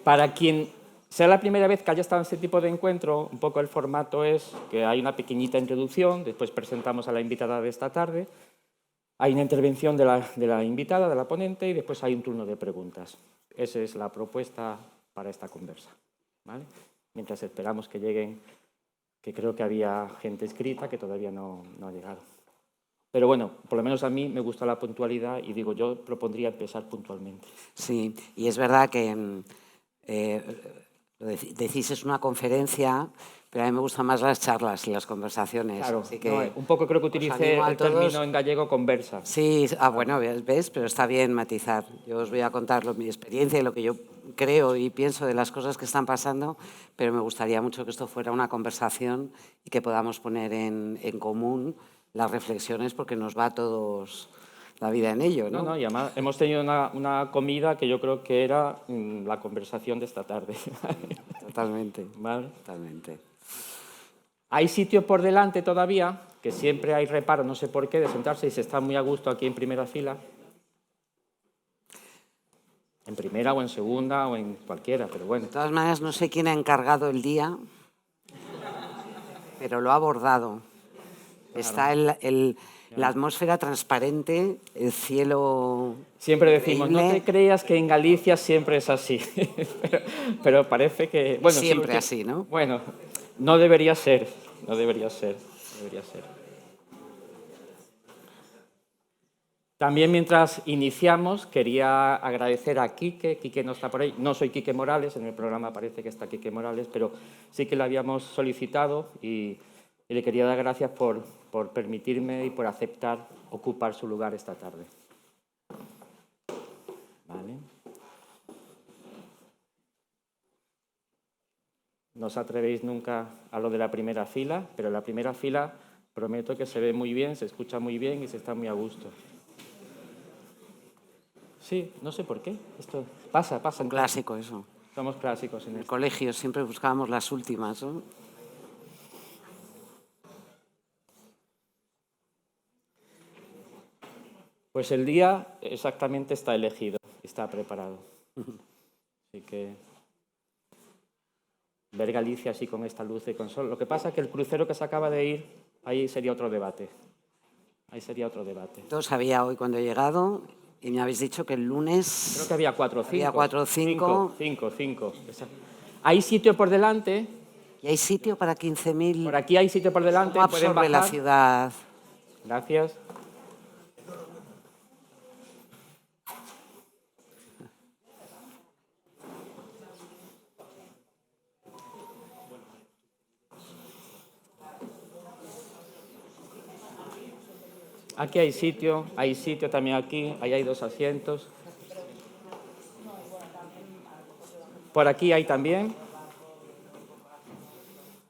Para quien sea la primera vez que haya estado en este tipo de encuentro, un poco el formato es que hay una pequeñita introducción, después presentamos a la invitada de esta tarde, hay una intervención de la invitada, de la ponente, y después hay un turno de preguntas. Esa es la propuesta para esta conversa, ¿vale? Mientras esperamos que lleguen, que creo que había gente escrita que todavía no ha llegado. Pero bueno, por lo menos a mí me gusta la puntualidad y digo, yo propondría empezar puntualmente. Sí, y es verdad que decís es una conferencia, pero a mí me gustan más las charlas y las conversaciones. Claro, Así que no, un poco creo que utilicé el término en gallego conversa. Sí, bueno, ves, pero está bien matizar. Yo os voy a contar mi experiencia y lo que yo creo y pienso de las cosas que están pasando, pero me gustaría mucho que esto fuera una conversación y que podamos poner en común las reflexiones porque nos va a todos la vida en ello, ¿no? No, y además hemos tenido una comida que yo creo que era la conversación de esta tarde. Totalmente, ¿Vale? totalmente. Hay sitio por delante todavía, que siempre hay reparo, no sé por qué, de sentarse y se está muy a gusto aquí en primera fila. En primera o en segunda o en cualquiera, pero bueno. De todas maneras, no sé quién ha encargado el día, pero lo ha abordado. Claro. Está la atmósfera transparente, el cielo. Siempre decimos, no te creas que en Galicia siempre es así, pero parece que... Bueno, siempre sí, así, ¿no? Bueno, no debería ser, no debería ser. También mientras iniciamos quería agradecer a Quique no está por ahí, no soy Quique Morales, en el programa parece que está Quique Morales, pero sí que le habíamos solicitado y le quería dar gracias por permitirme y por aceptar ocupar su lugar esta tarde. Vale. No os atrevéis nunca a lo de la primera fila, pero la primera fila prometo que se ve muy bien, se escucha muy bien y se está muy a gusto. Sí, no sé por qué. Esto pasa. Un clásico eso. Somos clásicos en el colegio siempre buscábamos las últimas, ¿no? Pues el día exactamente está elegido, está preparado. Así que ver Galicia así con esta luz y con sol. Lo que pasa es que el crucero que se acaba de ir, ahí sería otro debate. Yo sabía hoy cuando he llegado y me habéis dicho que el lunes... Creo que había 4 o 5. Había 4 o 5. 5. Hay sitio por delante. ¿Y hay sitio para 15.000? Por aquí hay sitio por delante. ¿Cómo absorbe la ciudad? Gracias. Aquí hay sitio también aquí, ahí hay 2 asientos. Por aquí hay también.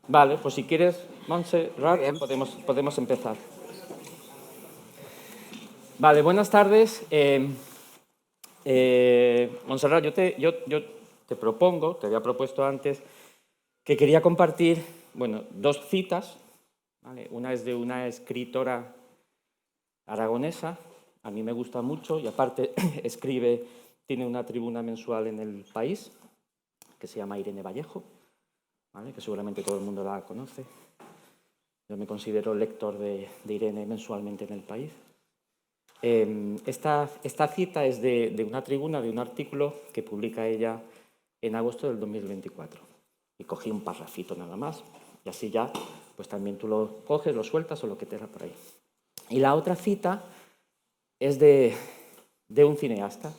Vale, pues si quieres, Montserrat, podemos empezar. Vale, buenas tardes. Montserrat, yo te propongo, te había propuesto antes, que quería compartir, bueno, 2 citas. ¿Vale? Una es de una escritora aragonesa, a mí me gusta mucho y aparte tiene una tribuna mensual en El País, que se llama Irene Vallejo, ¿vale? Que seguramente todo el mundo la conoce. Yo me considero lector de Irene mensualmente en El País. Esta cita es de una tribuna, de un artículo que publica ella en agosto del 2024. Y cogí un parrafito nada más, y así ya, pues también tú lo coges, lo sueltas o lo que te da por ahí. Y la otra cita es de un cineasta,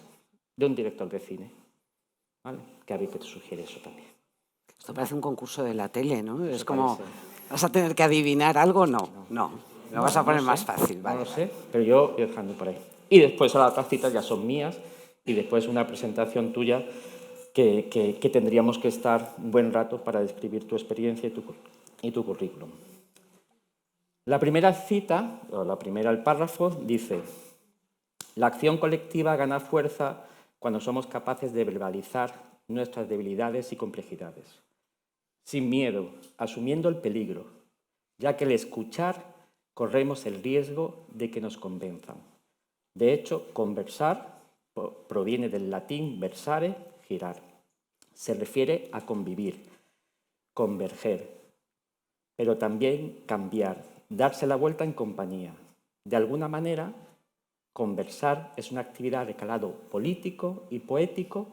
de un director de cine. ¿Vale? Que a ver qué te sugiere eso también. Esto parece un concurso de la tele, ¿no? Es como, ¿vas a tener que adivinar algo? No. Lo vas a poner más fácil, ¿vale? No lo sé, pero yo voy dejando por ahí. Y después las otras citas ya son mías y después una presentación tuya que tendríamos que estar un buen rato para describir tu experiencia y tu currículum. La primera cita, o el párrafo, dice: la acción colectiva gana fuerza cuando somos capaces de verbalizar nuestras debilidades y complejidades, sin miedo, asumiendo el peligro, ya que al escuchar corremos el riesgo de que nos convenzan. De hecho, conversar proviene del latín versare, girar. Se refiere a convivir, converger, pero también cambiar, darse la vuelta en compañía. De alguna manera, conversar es una actividad de calado político y poético.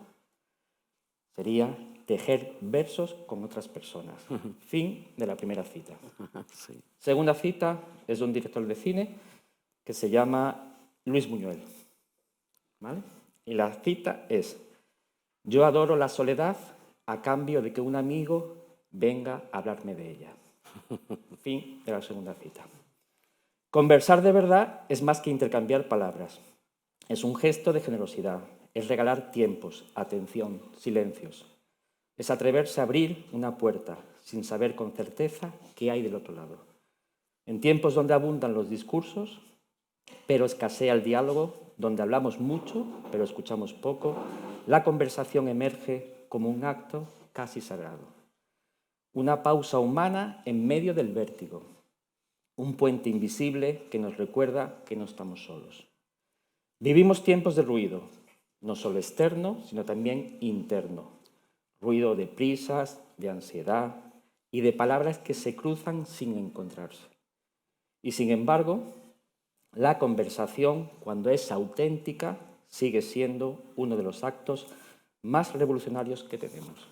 Sería tejer versos con otras personas. Fin de la primera cita. Sí. Segunda cita es de un director de cine que se llama Luis Buñuel. ¿Vale? Y la cita es: yo adoro la soledad a cambio de que un amigo venga a hablarme de ella. Fin de la segunda cita. Conversar de verdad es más que intercambiar palabras. Es un gesto de generosidad. Es regalar tiempos, atención, silencios. Es atreverse a abrir una puerta sin saber con certeza qué hay del otro lado. En tiempos donde abundan los discursos, pero escasea el diálogo, donde hablamos mucho, pero escuchamos poco, la conversación emerge como un acto casi sagrado. Una pausa humana en medio del vértigo. Un puente invisible que nos recuerda que no estamos solos. Vivimos tiempos de ruido, no solo externo, sino también interno. Ruido de prisas, de ansiedad y de palabras que se cruzan sin encontrarse. Y sin embargo, la conversación, cuando es auténtica, sigue siendo uno de los actos más revolucionarios que tenemos.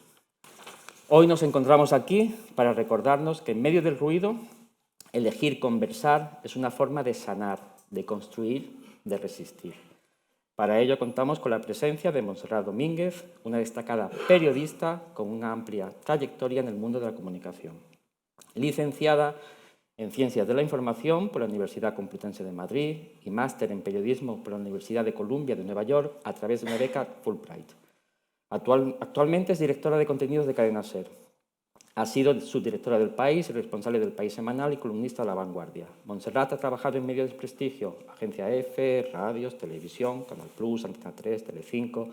Hoy nos encontramos aquí para recordarnos que en medio del ruido, elegir conversar es una forma de sanar, de construir, de resistir. Para ello contamos con la presencia de Montserrat Domínguez, una destacada periodista con una amplia trayectoria en el mundo de la comunicación. Licenciada en Ciencias de la Información por la Universidad Complutense de Madrid y máster en Periodismo por la Universidad de Columbia de Nueva York a través de una beca Fulbright. Actualmente es directora de contenidos de Cadena SER. Ha sido subdirectora del País y responsable del País Semanal y columnista de La Vanguardia. Montserrat ha trabajado en medios de prestigio, Agencia EFE, radios, televisión, Canal Plus, Antena 3, Telecinco.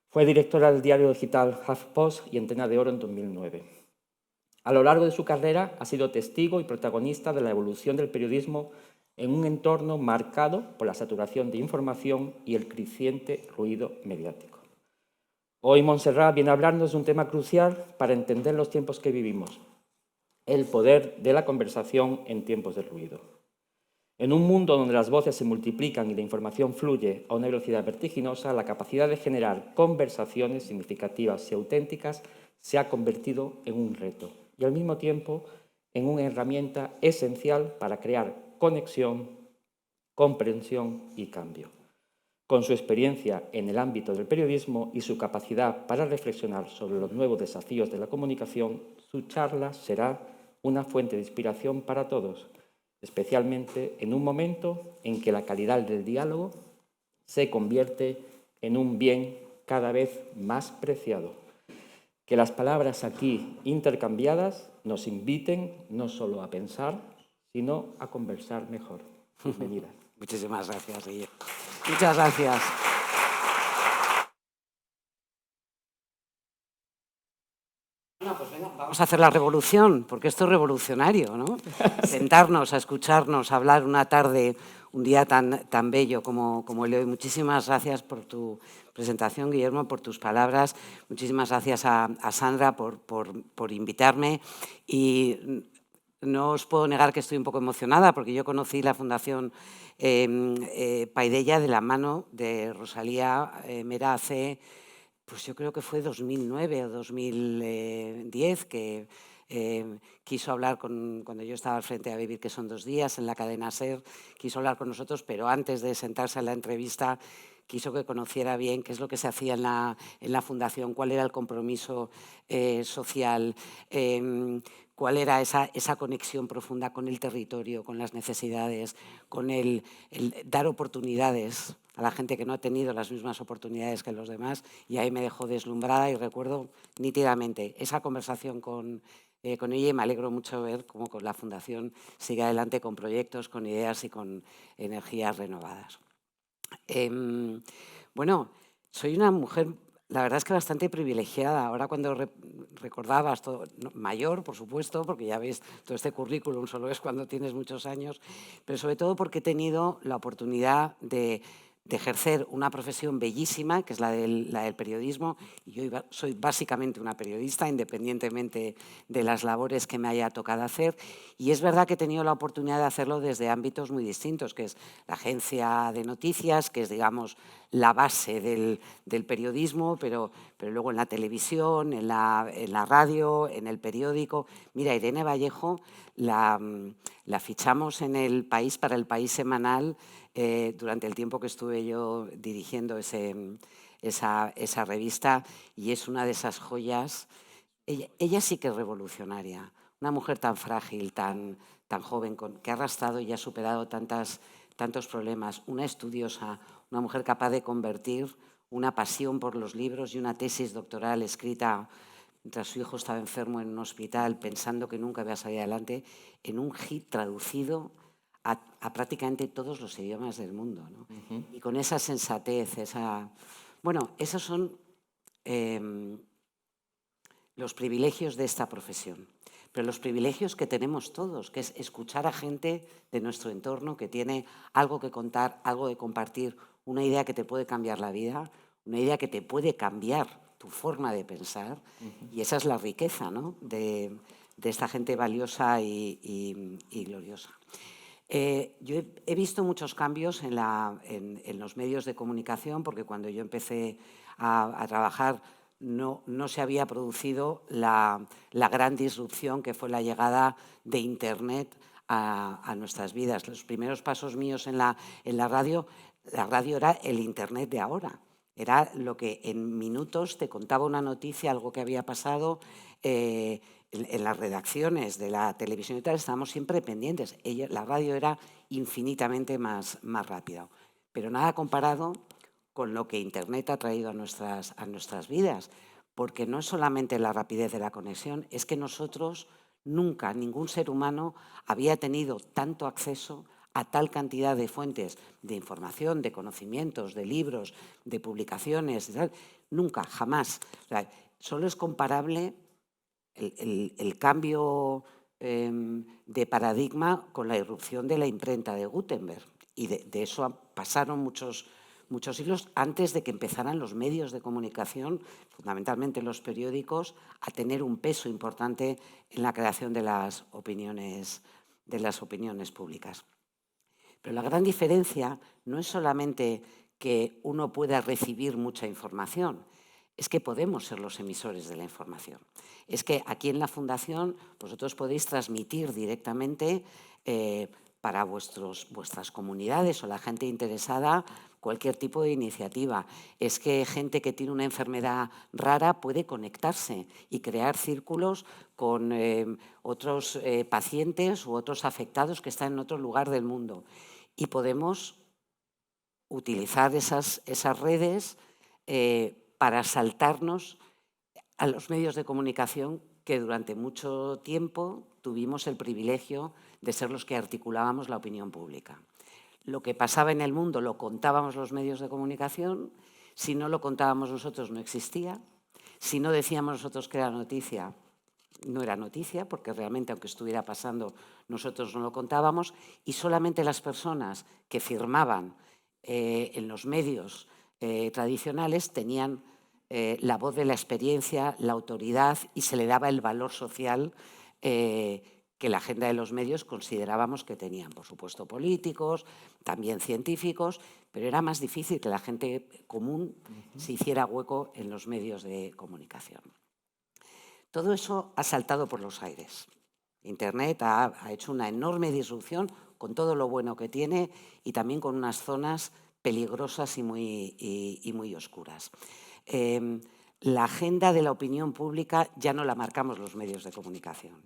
Fue directora del diario digital HuffPost y Antena de Oro en 2009. A lo largo de su carrera ha sido testigo y protagonista de la evolución del periodismo en un entorno marcado por la saturación de información y el creciente ruido mediático. Hoy Montserrat viene a hablarnos de un tema crucial para entender los tiempos que vivimos: el poder de la conversación en tiempos de ruido. En un mundo donde las voces se multiplican y la información fluye a una velocidad vertiginosa, la capacidad de generar conversaciones significativas y auténticas se ha convertido en un reto y al mismo tiempo en una herramienta esencial para crear conexión, comprensión y cambio. Con su experiencia en el ámbito del periodismo y su capacidad para reflexionar sobre los nuevos desafíos de la comunicación, su charla será una fuente de inspiración para todos, especialmente en un momento en que la calidad del diálogo se convierte en un bien cada vez más preciado. Que las palabras aquí intercambiadas nos inviten no solo a pensar, sino a conversar mejor. Bienvenida. Muchísimas gracias, Guille. Muchas gracias. Bueno, pues venga, vamos a hacer la revolución, porque esto es revolucionario, ¿no? Sentarnos a escucharnos, a hablar una tarde, un día tan bello como el de hoy. Muchísimas gracias por tu presentación, Guillermo, por tus palabras. Muchísimas gracias a Sandra por invitarme. Y no os puedo negar que estoy un poco emocionada, porque yo conocí la Fundación Paideia de la mano de Rosalía Mera hace, pues yo creo que fue 2009 o 2010, que quiso hablar cuando yo estaba al frente a Vivir, que son 2 días, en la cadena SER, quiso hablar con nosotros, pero antes de sentarse a la entrevista quiso que conociera bien qué es lo que se hacía en la Fundación, cuál era el compromiso social, cuál era esa conexión profunda con el territorio, con las necesidades, con el dar oportunidades a la gente que no ha tenido las mismas oportunidades que los demás, y ahí me dejó deslumbrada y recuerdo nítidamente esa conversación con ella, y me alegro mucho ver cómo con la Fundación sigue adelante con proyectos, con ideas y con energías renovadas. Bueno, soy una mujer, la verdad es que bastante privilegiada. Ahora cuando recordabas, todo, mayor, por supuesto, porque ya ves, todo este currículum solo es cuando tienes muchos años, pero sobre todo porque he tenido la oportunidad de de ejercer una profesión bellísima, que es la del periodismo, y yo soy básicamente una periodista, independientemente de las labores que me haya tocado hacer, y es verdad que he tenido la oportunidad de hacerlo desde ámbitos muy distintos, que es la agencia de noticias, que es, digamos, la base del periodismo, pero luego en la televisión, en la radio, en el periódico. Mira, Irene Vallejo la fichamos en El País, para El País semanal, durante el tiempo que estuve yo dirigiendo esa revista, y es una de esas joyas. Ella sí que es revolucionaria, una mujer tan frágil, tan joven, que ha arrastrado y ha superado tantos problemas, una estudiosa, una mujer capaz de convertir una pasión por los libros y una tesis doctoral escrita mientras su hijo estaba enfermo en un hospital, pensando que nunca iba a salir adelante, en un hit traducido a prácticamente todos los idiomas del mundo, ¿no? Y con esa sensatez, bueno, esos son los privilegios de esta profesión, pero los privilegios que tenemos todos, que es escuchar a gente de nuestro entorno que tiene algo que contar, algo que compartir, una idea que te puede cambiar la vida, una idea que te puede cambiar tu forma de pensar, y esa es la riqueza, ¿no?, de esta gente valiosa y gloriosa. Yo he visto muchos cambios en los medios de comunicación, porque cuando yo empecé a trabajar no se había producido la gran disrupción que fue la llegada de Internet a nuestras vidas. Los primeros pasos míos en la radio era el Internet de ahora. Era lo que en minutos te contaba una noticia, algo que había pasado. En las redacciones de la televisión y tal estábamos siempre pendientes. La radio era infinitamente más rápida, pero nada comparado con lo que Internet ha traído a nuestras vidas, porque no es solamente la rapidez de la conexión, es que nosotros nunca, ningún ser humano había tenido tanto acceso a tal cantidad de fuentes de información, de conocimientos, de libros, de publicaciones, de tal. Nunca, jamás. O sea, solo es comparable el cambio de paradigma con la irrupción de la imprenta de Gutenberg. Y de eso pasaron muchos siglos antes de que empezaran los medios de comunicación, fundamentalmente los periódicos, a tener un peso importante en la creación de las opiniones públicas. Pero la gran diferencia no es solamente que uno pueda recibir mucha información, es que podemos ser los emisores de la información. Es que aquí en la Fundación vosotros podéis transmitir directamente para vuestras comunidades o la gente interesada cualquier tipo de iniciativa. Es que gente que tiene una enfermedad rara puede conectarse y crear círculos con otros pacientes u otros afectados que están en otro lugar del mundo. Y podemos utilizar esas redes para saltarnos a los medios de comunicación que durante mucho tiempo tuvimos el privilegio de ser los que articulábamos la opinión pública. Lo que pasaba en el mundo lo contábamos los medios de comunicación. Si no lo contábamos nosotros, no existía. Si no decíamos nosotros que era noticia, no era noticia, porque realmente, aunque estuviera pasando, nosotros no lo contábamos. Y solamente las personas que firmaban en los medios tradicionales tenían la voz de la experiencia, la autoridad, y se le daba el valor social que la agenda de los medios considerábamos que tenían. Por supuesto, políticos, también científicos, pero era más difícil que la gente común se hiciera hueco en los medios de comunicación. Todo eso ha saltado por los aires. Internet ha hecho una enorme disrupción con todo lo bueno que tiene y también con unas zonas peligrosas y muy oscuras. La agenda de la opinión pública ya no la marcamos los medios de comunicación.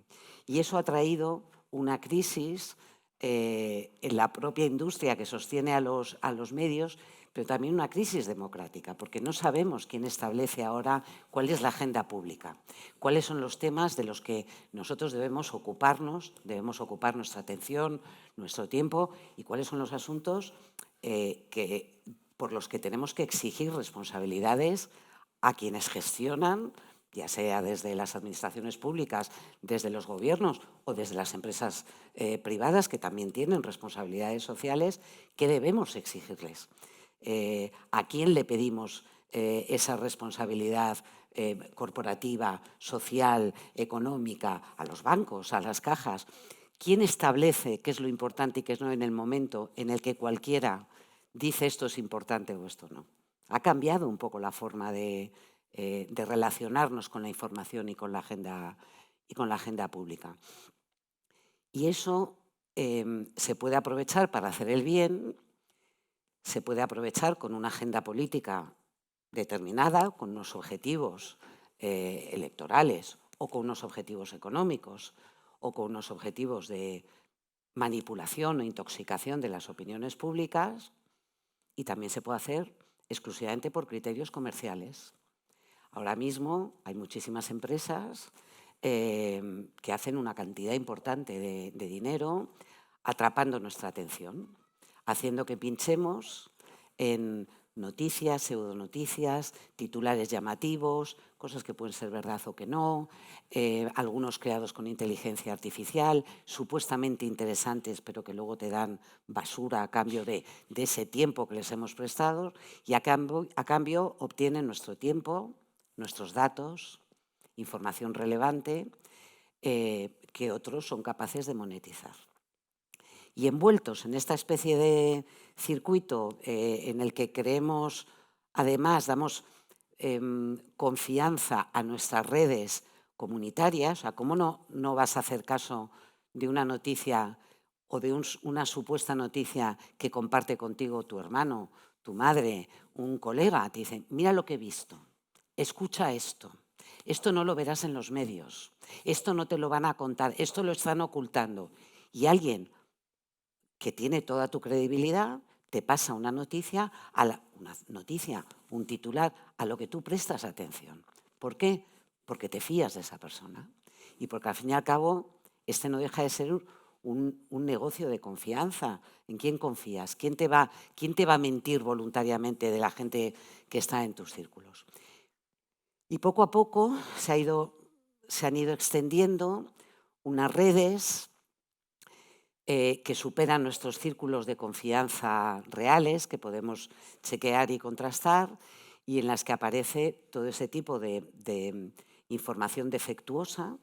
Y eso ha traído una crisis en la propia industria que sostiene a los medios, pero también una crisis democrática, porque no sabemos quién establece ahora cuál es la agenda pública, cuáles son los temas de los que nosotros debemos ocupar nuestra atención, nuestro tiempo, y cuáles son los asuntos por los que tenemos que exigir responsabilidades a quienes gestionan, ya sea desde las administraciones públicas, desde los gobiernos o desde las empresas privadas, que también tienen responsabilidades sociales, que debemos exigirles. ¿A quién le pedimos esa responsabilidad corporativa, social, económica? A los bancos, a las cajas. ¿Quién establece qué es lo importante y qué es no en el momento en el que cualquiera dice esto es importante o esto no? Ha cambiado un poco la forma de relacionarnos con la información y con la agenda pública. Y eso se puede aprovechar para hacer el bien, se puede aprovechar con una agenda política determinada, con unos objetivos electorales o con unos objetivos económicos o con unos objetivos de manipulación o intoxicación de las opiniones públicas, y también se puede hacer exclusivamente por criterios comerciales. Ahora mismo hay muchísimas empresas que hacen una cantidad importante de dinero atrapando nuestra atención, haciendo que pinchemos en noticias, pseudonoticias, titulares llamativos, cosas que pueden ser verdad o que no, algunos creados con inteligencia artificial, supuestamente interesantes, pero que luego te dan basura a cambio de ese tiempo que les hemos prestado, y a cambio obtienen nuestro tiempo, nuestros datos, información relevante, que otros son capaces de monetizar. Y envueltos en esta especie de circuito en el que creemos, además, damos confianza a nuestras redes comunitarias, o sea, ¿cómo no vas a hacer caso de una noticia o de una supuesta noticia que comparte contigo tu hermano, tu madre, un colega? Te dicen, mira lo que he visto, escucha esto. Esto no lo verás en los medios, esto no te lo van a contar, esto lo están ocultando. Y alguien que tiene toda tu credibilidad te pasa una noticia, un titular, a lo que tú prestas atención. ¿Por qué? Porque te fías de esa persona. Y porque al fin y al cabo, este no deja de ser un negocio de confianza. ¿En quién confías? ¿Quién te va a mentir voluntariamente de la gente que está en tus círculos? Y poco a poco se han ido extendiendo unas redes que superan nuestros círculos de confianza reales, que podemos chequear y contrastar, y en las que aparece todo ese tipo de información defectuosa,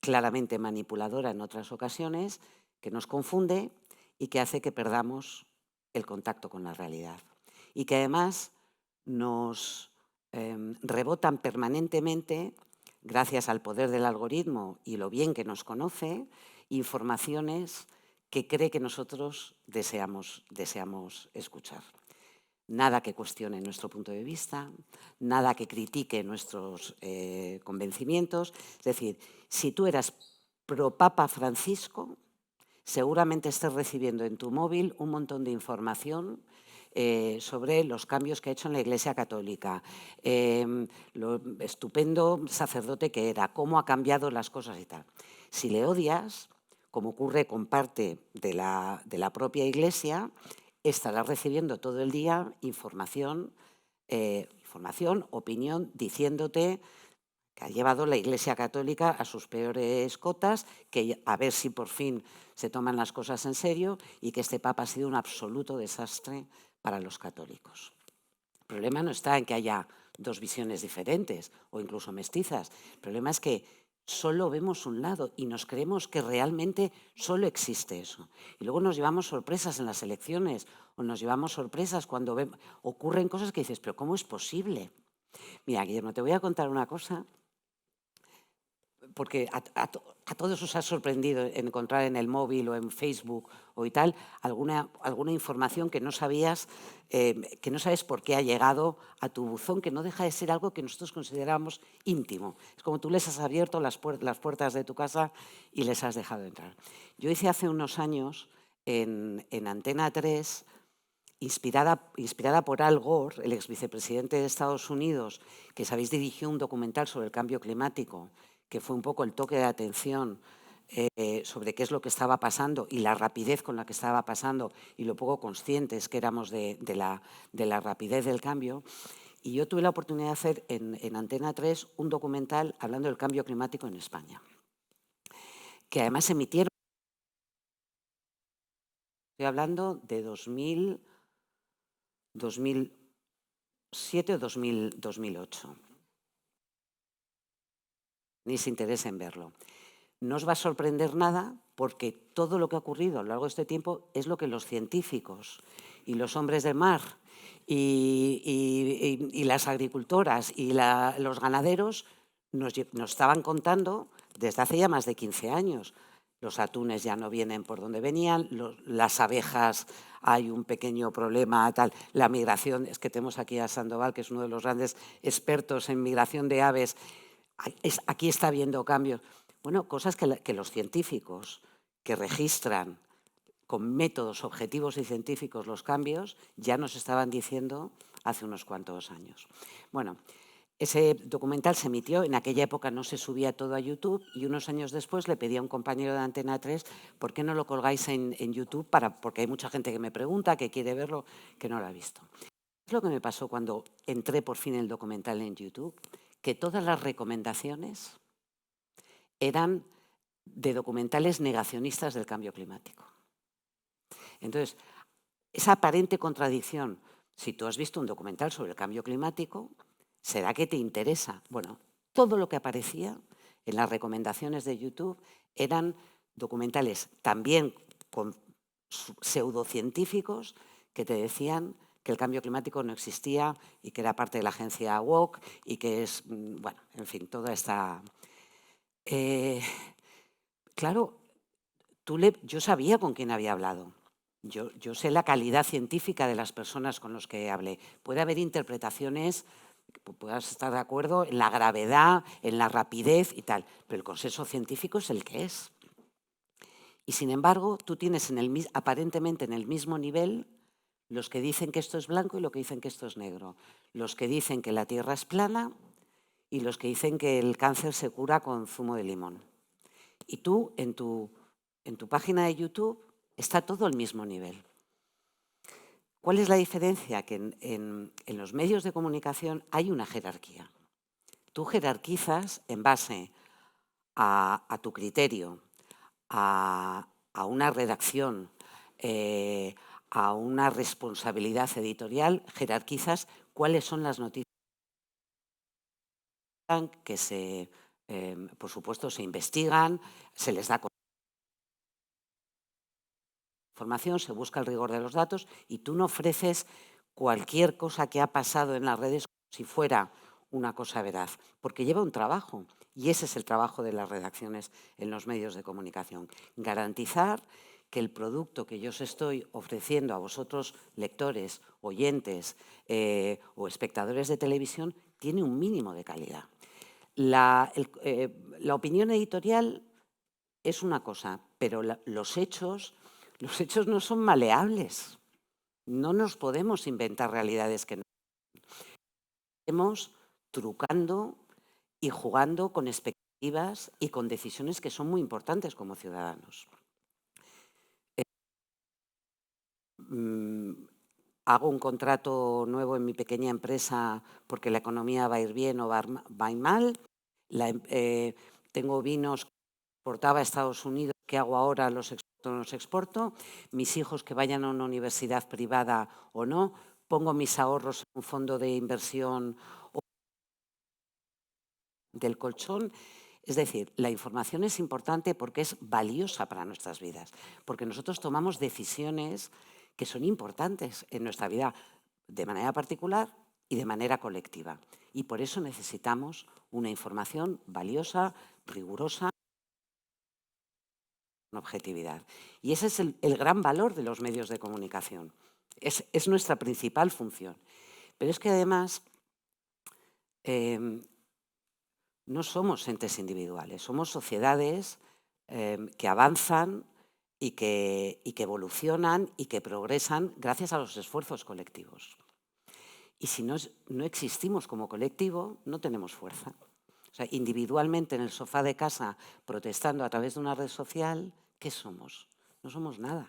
claramente manipuladora en otras ocasiones, que nos confunde y que hace que perdamos el contacto con la realidad. Y que además nos rebotan permanentemente, gracias al poder del algoritmo y lo bien que nos conoce, informaciones que cree que nosotros deseamos escuchar. Nada que cuestione nuestro punto de vista, nada que critique nuestros convencimientos. Es decir, si tú eras pro Papa Francisco, seguramente estés recibiendo en tu móvil un montón de información sobre los cambios que ha hecho en la Iglesia Católica, lo estupendo sacerdote que era, cómo ha cambiado las cosas y tal. Si le odias, como ocurre con parte de la propia Iglesia, estarás recibiendo todo el día información, opinión, diciéndote que ha llevado la Iglesia Católica a sus peores cotas, que a ver si por fin se toman las cosas en serio, y que este Papa ha sido un absoluto desastre para los católicos. El problema no está en que haya dos visiones diferentes o incluso mestizas. El problema es que solo vemos un lado y nos creemos que realmente solo existe eso. Y luego nos llevamos sorpresas en las elecciones o nos llevamos sorpresas cuando ocurren cosas que dices, pero ¿cómo es posible? Mira, Guillermo, te voy a contar una cosa, porque a todos os ha sorprendido encontrar en el móvil o en Facebook o y tal alguna información que no sabías, que no sabes por qué ha llegado a tu buzón, que no deja de ser algo que nosotros consideramos íntimo. Es como tú les has abierto las puertas de tu casa y les has dejado entrar. Yo hice hace unos años en Antena 3, inspirada por Al Gore, el ex vicepresidente de Estados Unidos, que sabéis dirigió un documental sobre el cambio climático, que fue un poco el toque de atención sobre qué es lo que estaba pasando y la rapidez con la que estaba pasando y lo poco conscientes que éramos de la rapidez del cambio. Y yo tuve la oportunidad de hacer en Antena 3 un documental hablando del cambio climático en España, que además emitieron, estoy hablando de 2000, 2007 o 2008. Tenéis interés en verlo. No os va a sorprender nada porque todo lo que ha ocurrido a lo largo de este tiempo es lo que los científicos y los hombres de mar y las agricultoras y los ganaderos nos estaban contando desde hace ya más de 15 años. Los atunes ya no vienen por donde venían, las abejas hay un pequeño problema, tal. La migración, es que tenemos aquí a Sandoval, que es uno de los grandes expertos en migración de aves. Aquí está habiendo cambios. Bueno, cosas que los científicos que registran con métodos objetivos y científicos los cambios ya nos estaban diciendo hace unos cuantos años. Bueno, ese documental se emitió, en aquella época no se subía todo a YouTube y unos años después le pedí a un compañero de Antena 3, ¿por qué no lo colgáis en YouTube? Porque hay mucha gente que me pregunta, que quiere verlo, que no lo ha visto. Es lo que me pasó cuando entré por fin el documental en YouTube, que todas las recomendaciones eran de documentales negacionistas del cambio climático. Entonces, esa aparente contradicción, si tú has visto un documental sobre el cambio climático, ¿será que te interesa? Bueno, todo lo que aparecía en las recomendaciones de YouTube eran documentales también con pseudocientíficos que te decían que el cambio climático no existía y que era parte de la agencia WOC y que es, bueno, en fin, toda esta... claro, yo sabía con quién había hablado. Yo sé la calidad científica de las personas con las que hablé. Puede haber interpretaciones, puedas estar de acuerdo en la gravedad, en la rapidez y tal, pero el consenso científico es el que es. Y sin embargo, tú tienes aparentemente en el mismo nivel los que dicen que esto es blanco y los que dicen que esto es negro. Los que dicen que la Tierra es plana y los que dicen que el cáncer se cura con zumo de limón. Y tú, en tu página de YouTube, está todo al mismo nivel. ¿Cuál es la diferencia? Que en los medios de comunicación hay una jerarquía. Tú jerarquizas en base a tu criterio, a una redacción, a una responsabilidad editorial, jerarquizas cuáles son las noticias que por supuesto, se investigan, se les da información, se busca el rigor de los datos y tú no ofreces cualquier cosa que ha pasado en las redes como si fuera una cosa veraz, porque lleva un trabajo y ese es el trabajo de las redacciones en los medios de comunicación. Garantizar que el producto que yo os estoy ofreciendo a vosotros, lectores, oyentes o espectadores de televisión, tiene un mínimo de calidad. La opinión editorial es una cosa, pero los hechos no son maleables. No nos podemos inventar realidades que no estamos trucando y jugando con expectativas y con decisiones que son muy importantes como ciudadanos. Hago un contrato nuevo en mi pequeña empresa porque la economía va a ir bien o va a ir mal. Tengo vinos que exportaba a Estados Unidos, ¿qué hago ahora? ¿Los exporto? Mis hijos que vayan a una universidad privada o no. Pongo mis ahorros en un fondo de inversión del colchón. Es decir, la información es importante porque es valiosa para nuestras vidas, porque nosotros tomamos decisiones que son importantes en nuestra vida de manera particular y de manera colectiva. Y por eso necesitamos una información valiosa, rigurosa, con objetividad. Y ese es el gran valor de los medios de comunicación. Es nuestra principal función. Pero es que además no somos entes individuales, somos sociedades que avanzan y que evolucionan y que progresan gracias a los esfuerzos colectivos. Y si no existimos como colectivo, no tenemos fuerza. O sea, individualmente en el sofá de casa, protestando a través de una red social, ¿qué somos? No somos nada,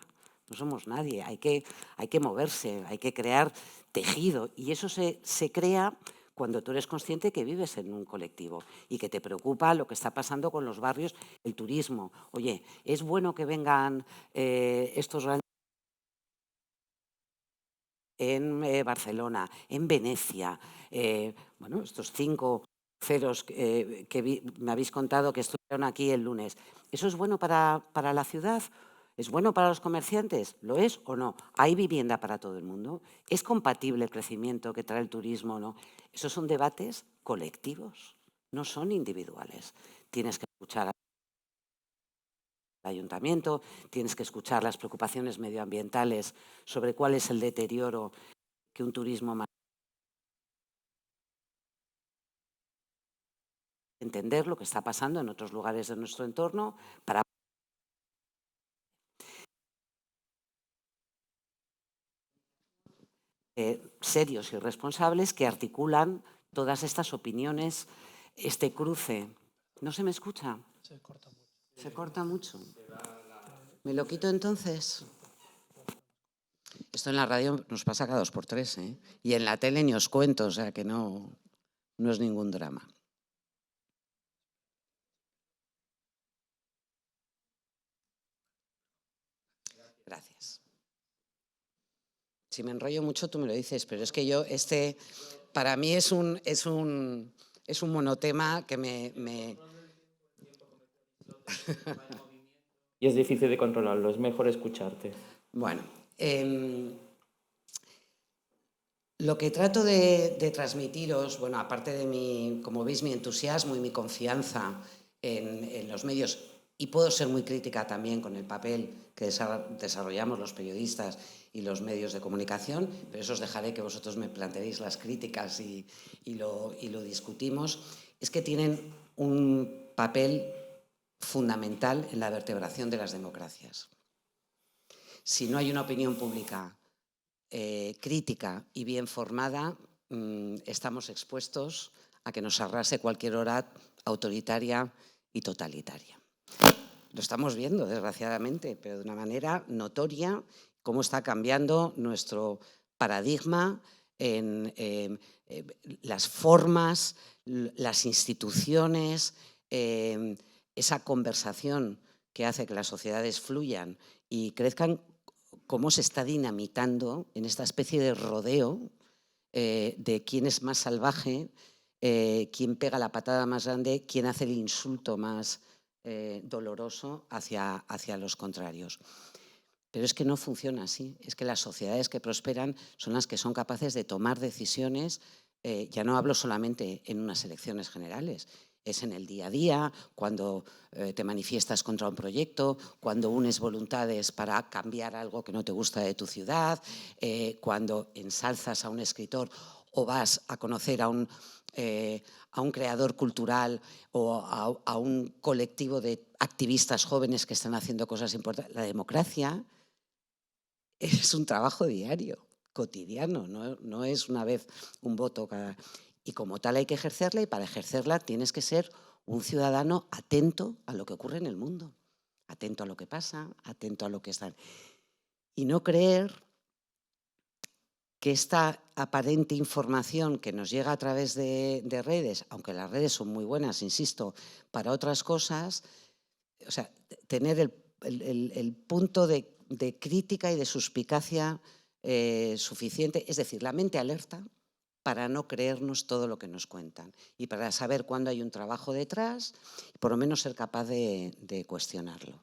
no somos nadie. Hay que moverse, hay que crear tejido. Y eso se crea cuando tú eres consciente que vives en un colectivo y que te preocupa lo que está pasando con los barrios, el turismo. Oye, es bueno que vengan estos grandes en Barcelona, en Venecia, bueno, estos 5 ceros que me habéis contado que estuvieron aquí el lunes. ¿Eso es bueno para la ciudad? ¿Es bueno para los comerciantes? ¿Lo es o no? ¿Hay vivienda para todo el mundo? ¿Es compatible el crecimiento que trae el turismo o no? Esos son debates colectivos, no son individuales. Tienes que escuchar al ayuntamiento, tienes que escuchar las preocupaciones medioambientales sobre cuál es el deterioro que un turismo más. Entender lo que está pasando en otros lugares de nuestro entorno para serios y responsables que articulan todas estas opiniones, este cruce. ¿No se me escucha? Se corta mucho. ¿Se corta mucho? ¿Me lo quito entonces? Esto en la radio nos pasa cada 2 por 3, ¿eh? Y en la tele ni os cuento, o sea que no es ningún drama. Gracias. Si me enrollo mucho, tú me lo dices, pero es que yo, para mí es un monotema que me... Y es difícil de controlarlo, es mejor escucharte. Bueno, lo que trato de transmitiros, bueno, aparte de como veis, mi entusiasmo y mi confianza en los medios, y puedo ser muy crítica también con el papel que desarrollamos los periodistas y los medios de comunicación, pero eso os dejaré que vosotros me planteéis las críticas y lo discutimos, es que tienen un papel fundamental en la vertebración de las democracias. Si no hay una opinión pública crítica y bien formada, estamos expuestos a que nos arrase cualquier hora autoritaria y totalitaria. Lo estamos viendo, desgraciadamente, pero de una manera notoria, cómo está cambiando nuestro paradigma en las formas, las instituciones, esa conversación que hace que las sociedades fluyan y crezcan, cómo se está dinamitando en esta especie de rodeo de quién es más salvaje, quién pega la patada más grande, quién hace el insulto más doloroso hacia los contrarios. Pero es que no funciona así. Es que las sociedades que prosperan son las que son capaces de tomar decisiones, ya no hablo solamente en unas elecciones generales, es en el día a día, cuando te manifiestas contra un proyecto, cuando unes voluntades para cambiar algo que no te gusta de tu ciudad, cuando ensalzas a un escritor o vas a conocer a un creador cultural o a un colectivo de activistas jóvenes que están haciendo cosas importantes. La democracia es un trabajo diario, cotidiano, no es una vez un voto cada... Y como tal hay que ejercerla, y para ejercerla tienes que ser un ciudadano atento a lo que ocurre en el mundo, atento a lo que pasa, atento a lo que está... Y no creer que esta aparente información que nos llega a través de redes, aunque las redes son muy buenas, insisto, para otras cosas, o sea, tener el punto de crítica y de suspicacia suficiente, es decir, la mente alerta para no creernos todo lo que nos cuentan y para saber cuándo hay un trabajo detrás y por lo menos ser capaz de cuestionarlo.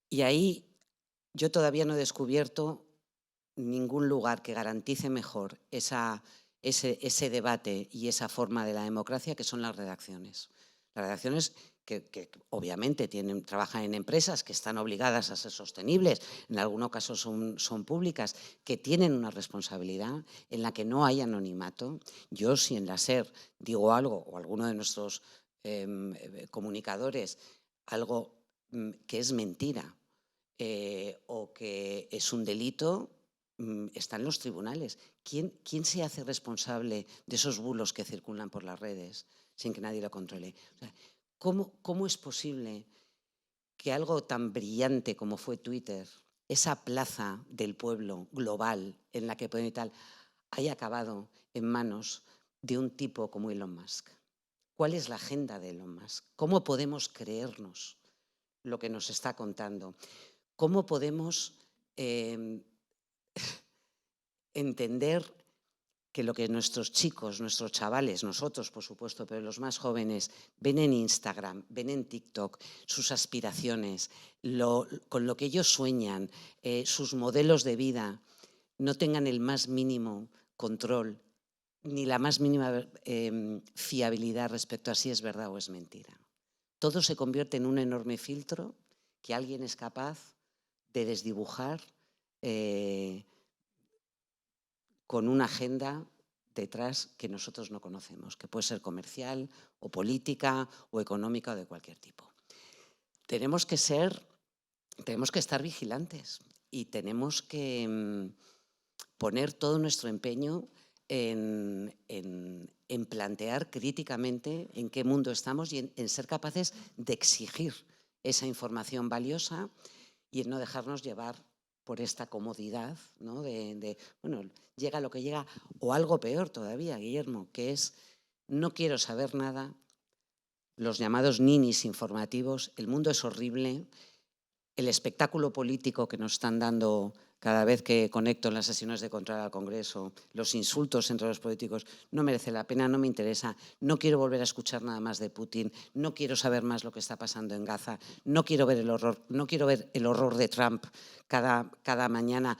Y ahí yo todavía no he descubierto ningún lugar que garantice mejor ese debate y esa forma de la democracia, que son las redacciones. Las redacciones que obviamente trabajan en empresas que están obligadas a ser sostenibles, en algunos casos son públicas, que tienen una responsabilidad en la que no hay anonimato. Yo, si en la SER digo algo, o alguno de nuestros comunicadores, algo que es mentira o que es un delito, están los tribunales. ¿Quién se hace responsable de esos bulos que circulan por las redes sin que nadie lo controle? O sea, ¿cómo es posible que algo tan brillante como fue Twitter, esa plaza del pueblo global en la que pueden y tal, haya acabado en manos de un tipo como Elon Musk? ¿Cuál es la agenda de Elon Musk? ¿Cómo podemos creernos lo que nos está contando? ¿Cómo podemos entender que lo que nuestros chicos, nuestros chavales, nosotros por supuesto, pero los más jóvenes, ven en Instagram, ven en TikTok, sus aspiraciones, con lo que ellos sueñan, sus modelos de vida, no tengan el más mínimo control ni la más mínima fiabilidad respecto a si es verdad o es mentira. Todo se convierte en un enorme filtro que alguien es capaz de desdibujar con una agenda detrás que nosotros no conocemos, que puede ser comercial o política o económica o de cualquier tipo. Tenemos que estar vigilantes y tenemos que poner todo nuestro empeño en plantear críticamente en qué mundo estamos y en ser capaces de exigir esa información valiosa y en no dejarnos llevar por esta comodidad, ¿no? Bueno, llega lo que llega, o algo peor todavía, Guillermo, que es no quiero saber nada, los llamados ninis informativos, el mundo es horrible, el espectáculo político que nos están dando cada vez que conecto en las sesiones de control al Congreso, los insultos entre los políticos, no merece la pena, no me interesa, no quiero volver a escuchar nada más de Putin, no quiero saber más lo que está pasando en Gaza, no quiero ver el horror de Trump cada mañana,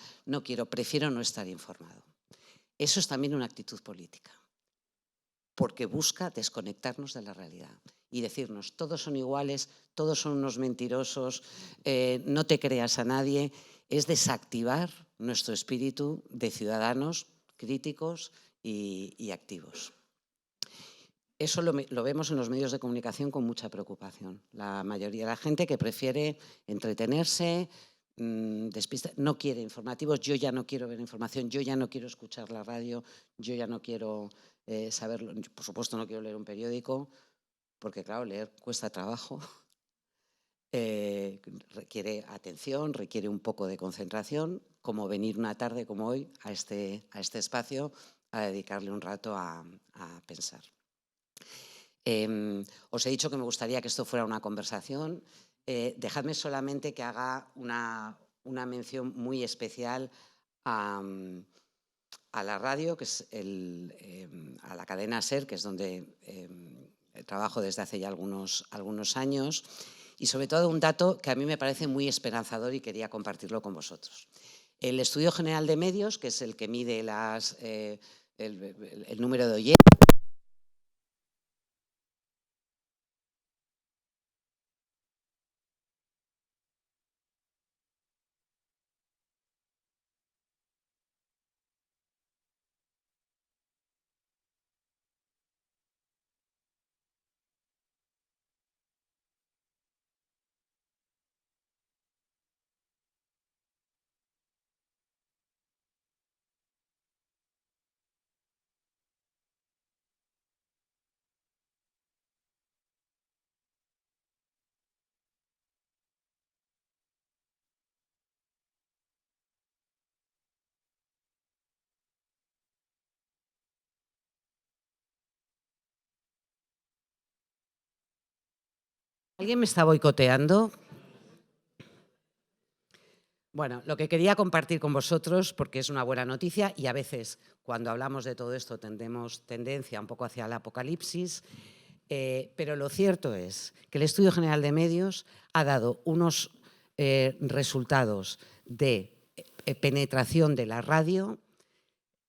prefiero no estar informado. Eso es también una actitud política, porque busca desconectarnos de la realidad y decirnos, todos son iguales, todos son unos mentirosos, no te creas a nadie. Es desactivar nuestro espíritu de ciudadanos críticos y activos. Eso lo vemos en los medios de comunicación con mucha preocupación. La mayoría de la gente que prefiere entretenerse, no quiere informativos, yo ya no quiero ver información, yo ya no quiero escuchar la radio, yo ya no quiero saberlo. Por supuesto no quiero leer un periódico, porque claro, leer cuesta trabajo. Requiere atención, requiere un poco de concentración, como venir una tarde como hoy a este espacio a dedicarle un rato a pensar. Os he dicho que me gustaría que esto fuera una conversación. Dejadme solamente que haga una mención muy especial a la radio, que es a la cadena SER, que es donde trabajo desde hace ya algunos años. Y sobre todo un dato que a mí me parece muy esperanzador y quería compartirlo con vosotros. El Estudio General de Medios, que es el que mide el número de oyentes, ¿alguien me está boicoteando? Bueno, lo que quería compartir con vosotros, porque es una buena noticia y a veces cuando hablamos de todo esto tenemos tendencia un poco hacia el apocalipsis, pero lo cierto es que el Estudio General de Medios ha dado unos resultados de penetración de la radio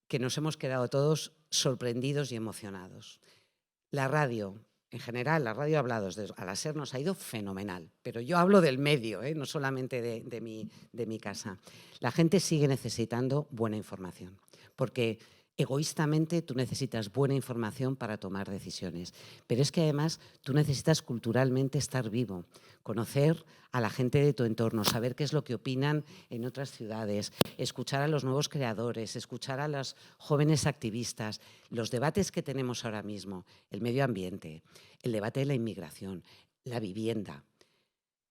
que nos hemos quedado todos sorprendidos y emocionados. La radio, en general, la radio hablada a la SER nos ha ido fenomenal, pero yo hablo del medio, no solamente de mi casa. La gente sigue necesitando buena información, porque egoístamente tú necesitas buena información para tomar decisiones, pero es que además tú necesitas culturalmente estar vivo, conocer a la gente de tu entorno, saber qué es lo que opinan en otras ciudades, escuchar a los nuevos creadores, escuchar a los jóvenes activistas, los debates que tenemos ahora mismo, el medio ambiente, el debate de la inmigración, la vivienda,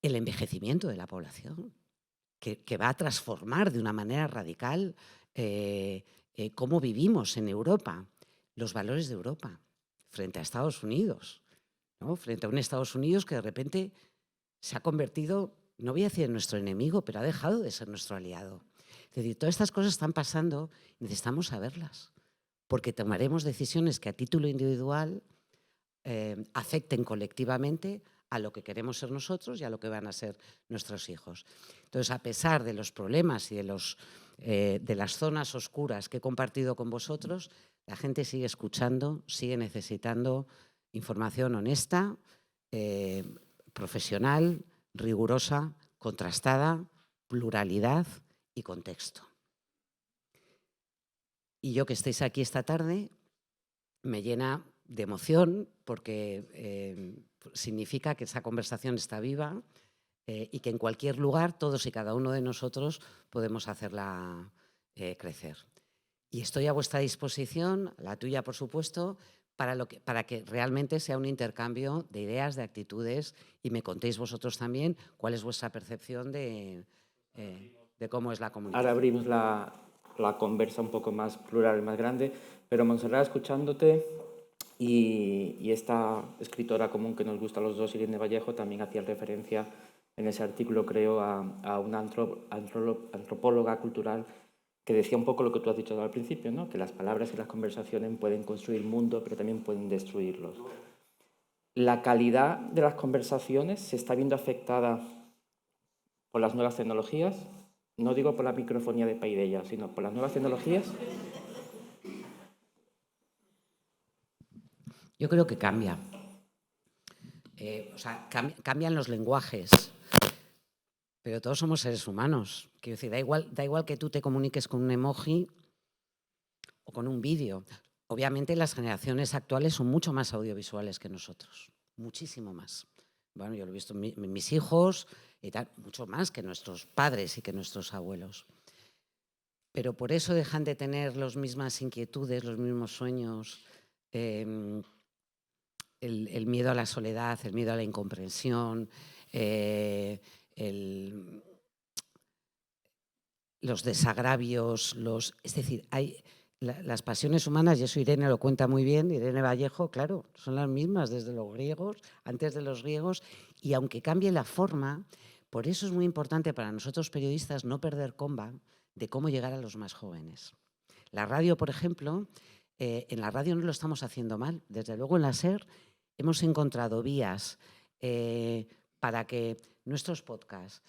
el envejecimiento de la población, que va a transformar de una manera radical cómo vivimos en Europa, los valores de Europa frente a Estados Unidos, ¿no? Frente a un Estados Unidos que de repente se ha convertido no voy a decir nuestro enemigo, pero ha dejado de ser nuestro aliado. Es decir, todas estas cosas están pasando y necesitamos saberlas, porque tomaremos decisiones que a título individual afecten colectivamente a lo que queremos ser nosotros y a lo que van a ser nuestros hijos. Entonces, a pesar de los problemas y de las zonas oscuras que he compartido con vosotros, la gente sigue escuchando, sigue necesitando información honesta, profesional, rigurosa, contrastada, pluralidad y contexto. Y yo que estéis aquí esta tarde me llena de emoción porque significa que esa conversación está viva y que en cualquier lugar todos y cada uno de nosotros podemos hacerla crecer. Y estoy a vuestra disposición, la tuya por supuesto, para que realmente sea un intercambio de ideas, de actitudes y me contéis vosotros también cuál es vuestra percepción de cómo es la comunicación. Ahora abrimos la conversa un poco más plural, más grande, pero Montserrat, escuchándote, y esta escritora común que nos gusta a los dos, Irene Vallejo, también hacía referencia en ese artículo, creo, a una antropóloga cultural que decía un poco lo que tú has dicho al principio, ¿no? Que las palabras y las conversaciones pueden construir mundo, pero también pueden destruirlos. La calidad de las conversaciones se está viendo afectada por las nuevas tecnologías. No digo por la microfonía de Paideia, sino por las nuevas tecnologías. Yo creo que cambia. Cambian los lenguajes, pero todos somos seres humanos. Quiero decir, da igual que tú te comuniques con un emoji o con un vídeo. Obviamente las generaciones actuales son mucho más audiovisuales que nosotros, muchísimo más. Bueno, yo lo he visto en mis hijos y tal, mucho más que nuestros padres y que nuestros abuelos. Pero por eso dejan de tener las mismas inquietudes, los mismos sueños, el miedo a la soledad, el miedo a la incomprensión, los desagravios, es decir, las pasiones humanas, y eso Irene lo cuenta muy bien, Irene Vallejo, claro, son las mismas desde los griegos, antes de los griegos, y aunque cambie la forma, por eso es muy importante para nosotros periodistas no perder comba de cómo llegar a los más jóvenes. La radio, por ejemplo, en la radio no lo estamos haciendo mal. Desde luego en la SER hemos encontrado vías para que nuestros podcasts,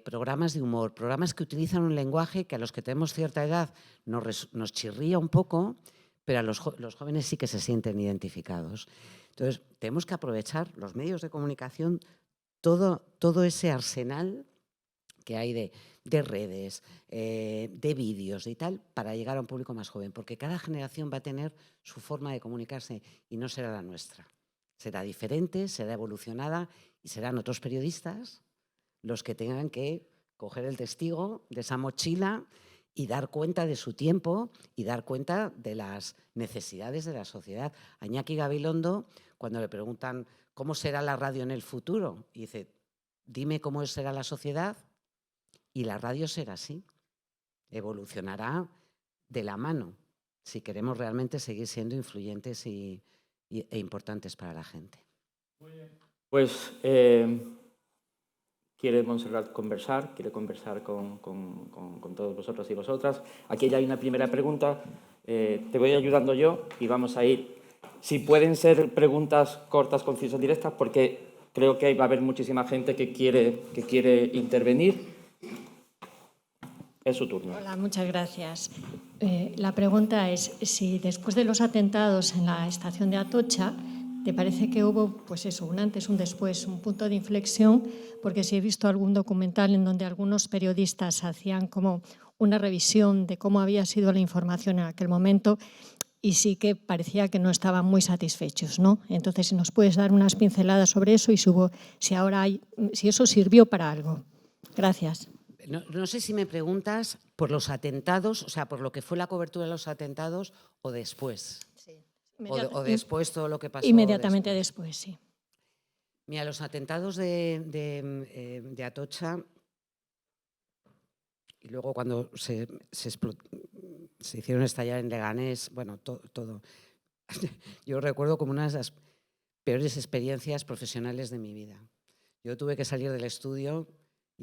programas de humor, programas que utilizan un lenguaje que a los que tenemos cierta edad nos chirría un poco, pero a los jóvenes sí que se sienten identificados. Entonces, tenemos que aprovechar los medios de comunicación, todo ese arsenal que hay de redes, de vídeos y tal, para llegar a un público más joven, porque cada generación va a tener su forma de comunicarse y no será la nuestra. Será diferente, será evolucionada y serán otros periodistas los que tengan que coger el testigo de esa mochila y dar cuenta de su tiempo y dar cuenta de las necesidades de la sociedad. A Iñaki Gabilondo, cuando le preguntan cómo será la radio en el futuro, y dice, dime cómo será la sociedad y la radio será así. Evolucionará de la mano si queremos realmente seguir siendo influyentes e importantes para la gente. Pues quiere Montserrat conversar, quiere conversar con todos vosotros y vosotras. Aquí ya hay una primera pregunta, te voy ayudando yo y vamos a ir, si pueden ser preguntas cortas, concisas, directas, porque creo que va a haber muchísima gente que quiere intervenir. Es su turno. Hola, muchas gracias. La pregunta es si después de los atentados en la estación de Atocha, ¿te parece que hubo, pues eso, un antes, un después, un punto de inflexión? Porque sí he visto algún documental en donde algunos periodistas hacían como una revisión de cómo había sido la información en aquel momento y sí que parecía que no estaban muy satisfechos, ¿no? Entonces, si nos puedes dar unas pinceladas sobre eso y si eso sirvió para algo. Gracias. No sé si me preguntas por los atentados, o sea, por lo que fue la cobertura de los atentados o después. Sí. O después todo lo que pasó. Inmediatamente después, sí. Mira, los atentados de Atocha y luego cuando se hicieron estallar en Leganés, bueno, todo. Yo recuerdo como una de las peores experiencias profesionales de mi vida. Yo tuve que salir del estudio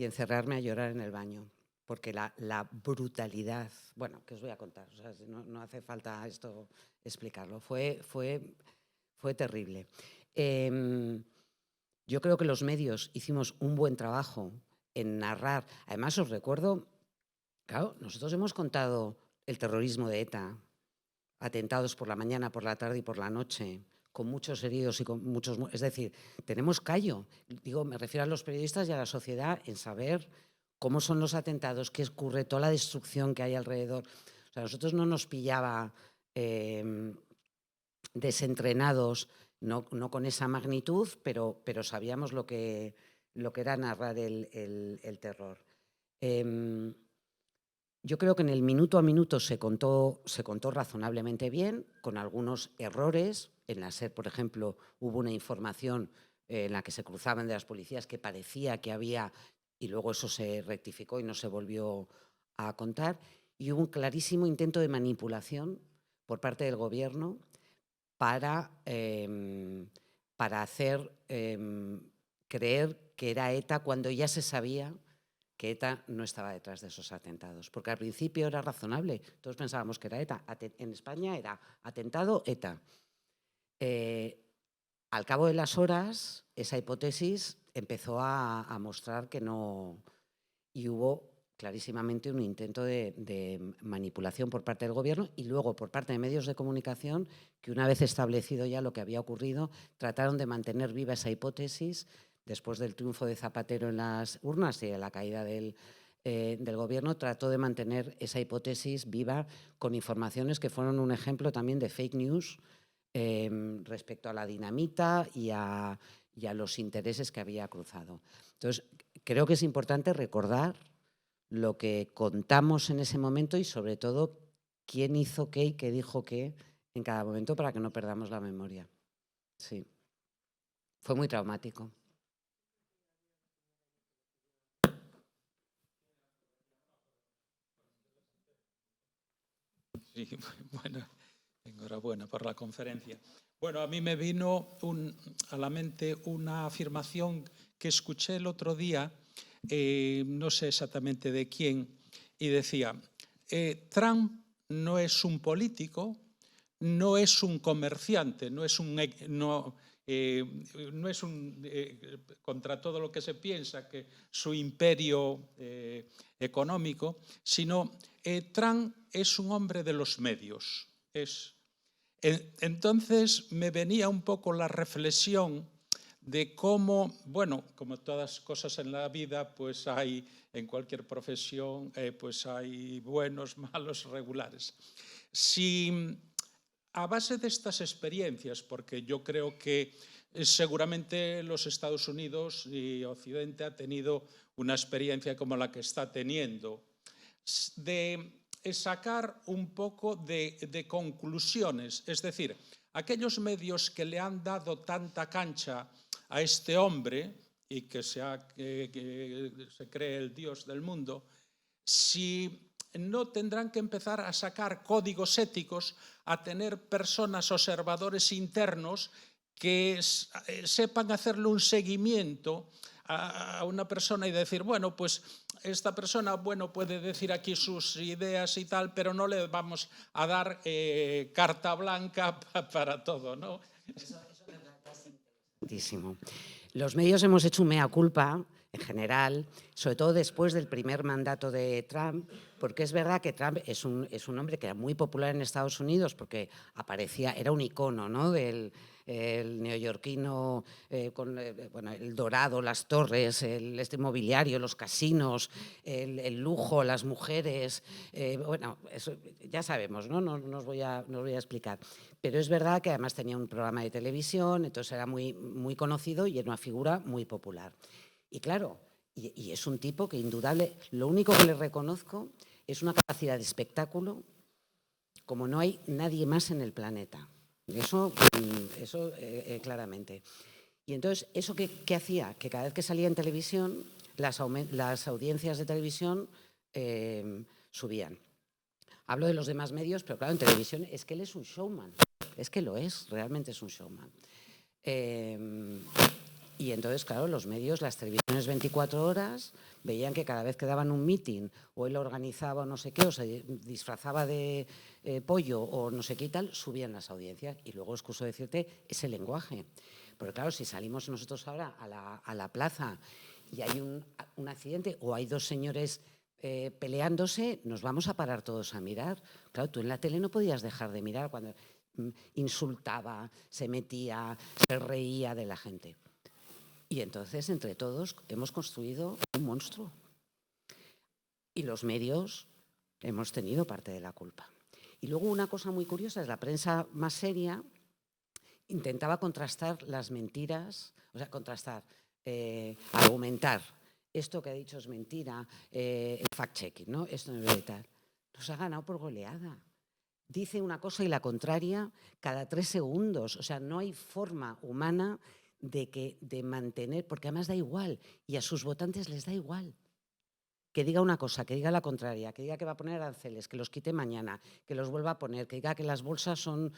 y encerrarme a llorar en el baño, porque la brutalidad, bueno, ¿qué os voy a contar? O sea, no hace falta esto explicarlo, fue terrible. Yo creo que los medios hicimos un buen trabajo en narrar. Además, os recuerdo, claro, nosotros hemos contado el terrorismo de ETA, atentados por la mañana, por la tarde y por la noche, con muchos heridos y con muchos... Es decir, tenemos callo. Digo, me refiero a los periodistas y a la sociedad en saber cómo son los atentados, qué ocurre, toda la destrucción que hay alrededor. O sea, a nosotros no nos pillaba desentrenados, no con esa magnitud, pero sabíamos lo que era narrar el terror. Yo creo que en el minuto a minuto se contó razonablemente bien, con algunos errores. En la SER, por ejemplo, hubo una información en la que se cruzaban de las policías que parecía que había, y luego eso se rectificó y no se volvió a contar. Y hubo un clarísimo intento de manipulación por parte del gobierno para hacer creer que era ETA cuando ya se sabía que ETA no estaba detrás de esos atentados. Porque al principio era razonable, todos pensábamos que era ETA. En España era atentado ETA. Al cabo de las horas, esa hipótesis empezó a mostrar que no... Y hubo clarísimamente un intento de manipulación por parte del gobierno y luego por parte de medios de comunicación que, una vez establecido ya lo que había ocurrido, trataron de mantener viva esa hipótesis después del triunfo de Zapatero en las urnas y de la caída del gobierno. Trató de mantener esa hipótesis viva con informaciones que fueron un ejemplo también de fake news respecto a la dinamita y a los intereses que había cruzado. Entonces, creo que es importante recordar lo que contamos en ese momento y, sobre todo, quién hizo qué y qué dijo qué en cada momento para que no perdamos la memoria. Sí. Fue muy traumático. Sí, bueno, enhorabuena por la conferencia. Bueno, a mí me vino a la mente una afirmación que escuché el otro día, no sé exactamente de quién, y decía, Trump no es un político, no es un comerciante, no es un contra todo lo que se piensa, que su imperio económico, sino Trump es un hombre de los medios. Entonces me venía un poco la reflexión de cómo, bueno, como todas cosas en la vida, pues hay, en cualquier profesión, pues hay buenos, malos, regulares. Si a base de estas experiencias, porque yo creo que seguramente los Estados Unidos y Occidente ha tenido una experiencia como la que está teniendo, de sacar un poco de conclusiones, es decir, aquellos medios que le han dado tanta cancha a este hombre y que se cree el dios del mundo, si no tendrán que empezar a sacar códigos éticos, a tener personas, observadores internos que sepan hacerle un seguimiento a una persona y decir, bueno, pues esta persona, bueno, puede decir aquí sus ideas y tal, pero no le vamos a dar carta blanca para todo, ¿no? Eso de verdad es interesantísimo. Los medios hemos hecho un mea culpa, en general, sobre todo después del primer mandato de Trump, porque es verdad que Trump es un hombre que era muy popular en Estados Unidos porque aparecía, era un icono, ¿no?, del neoyorquino con bueno, el dorado, las torres, el mobiliario, los casinos, el lujo, las mujeres, bueno, eso ya sabemos, ¿no? No os voy a explicar. Pero es verdad que además tenía un programa de televisión, entonces era muy, muy conocido y era una figura muy popular. Y claro, y es un tipo que indudable, lo único que le reconozco es una capacidad de espectáculo como no hay nadie más en el planeta. Eso claramente. Y entonces, ¿eso qué hacía? Que cada vez que salía en televisión, las audiencias de televisión subían. Hablo de los demás medios, pero claro, en televisión es que él es un showman. Es que lo es, realmente es un showman. Y entonces, claro, los medios, las televisiones 24 horas, veían que cada vez que daban un meeting o él organizaba no sé qué, o se disfrazaba de pollo o no sé qué y tal, subían las audiencias. Y luego, excuso decirte, ese lenguaje. Porque claro, si salimos nosotros ahora a la plaza y hay un accidente o hay dos señores peleándose, nos vamos a parar todos a mirar. Claro, tú en la tele no podías dejar de mirar cuando insultaba, se metía, se reía de la gente. Y entonces, entre todos, hemos construido un monstruo. Y los medios hemos tenido parte de la culpa. Y luego una cosa muy curiosa es la prensa más seria intentaba contrastar las mentiras, o sea, argumentar. Esto que ha dicho es mentira, el fact-checking, ¿no? Esto no es verdad. Nos ha ganado por goleada. Dice una cosa y la contraria cada 3 segundos. O sea, no hay forma humana de mantener, porque además da igual, y a sus votantes les da igual. Que diga una cosa, que diga la contraria, que diga que va a poner aranceles, que los quite mañana, que los vuelva a poner, que diga que las bolsas son,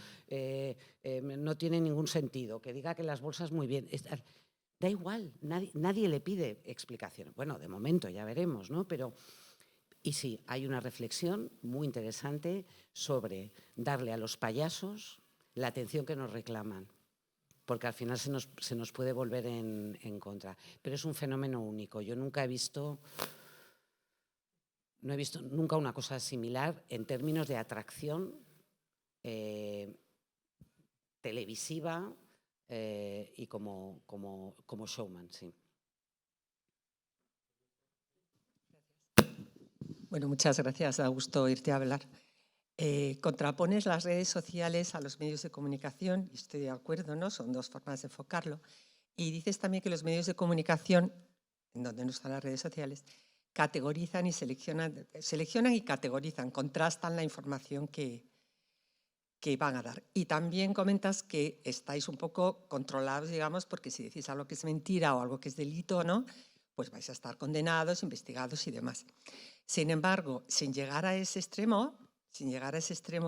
no tienen ningún sentido, que diga que las bolsas muy bien. Da igual, nadie le pide explicaciones. Bueno, de momento ya veremos, ¿no? Pero, y sí, hay una reflexión muy interesante sobre darle a los payasos la atención que nos reclaman, porque al final se nos puede volver en contra. Pero es un fenómeno único. Yo nunca he visto... No he visto nunca una cosa similar en términos de atracción televisiva y como showman, sí. Bueno, muchas gracias, da gusto oírte hablar. Contrapones las redes sociales a los medios de comunicación, y estoy de acuerdo, ¿no? Son dos formas de enfocarlo. Y dices también que los medios de comunicación, en donde no están las redes sociales, categorizan y seleccionan y categorizan, contrastan la información que van a dar. Y también comentas que estáis un poco controlados, digamos, porque si decís algo que es mentira o algo que es delito, ¿no?, pues vais a estar condenados, investigados y demás. Sin embargo, sin llegar a ese extremo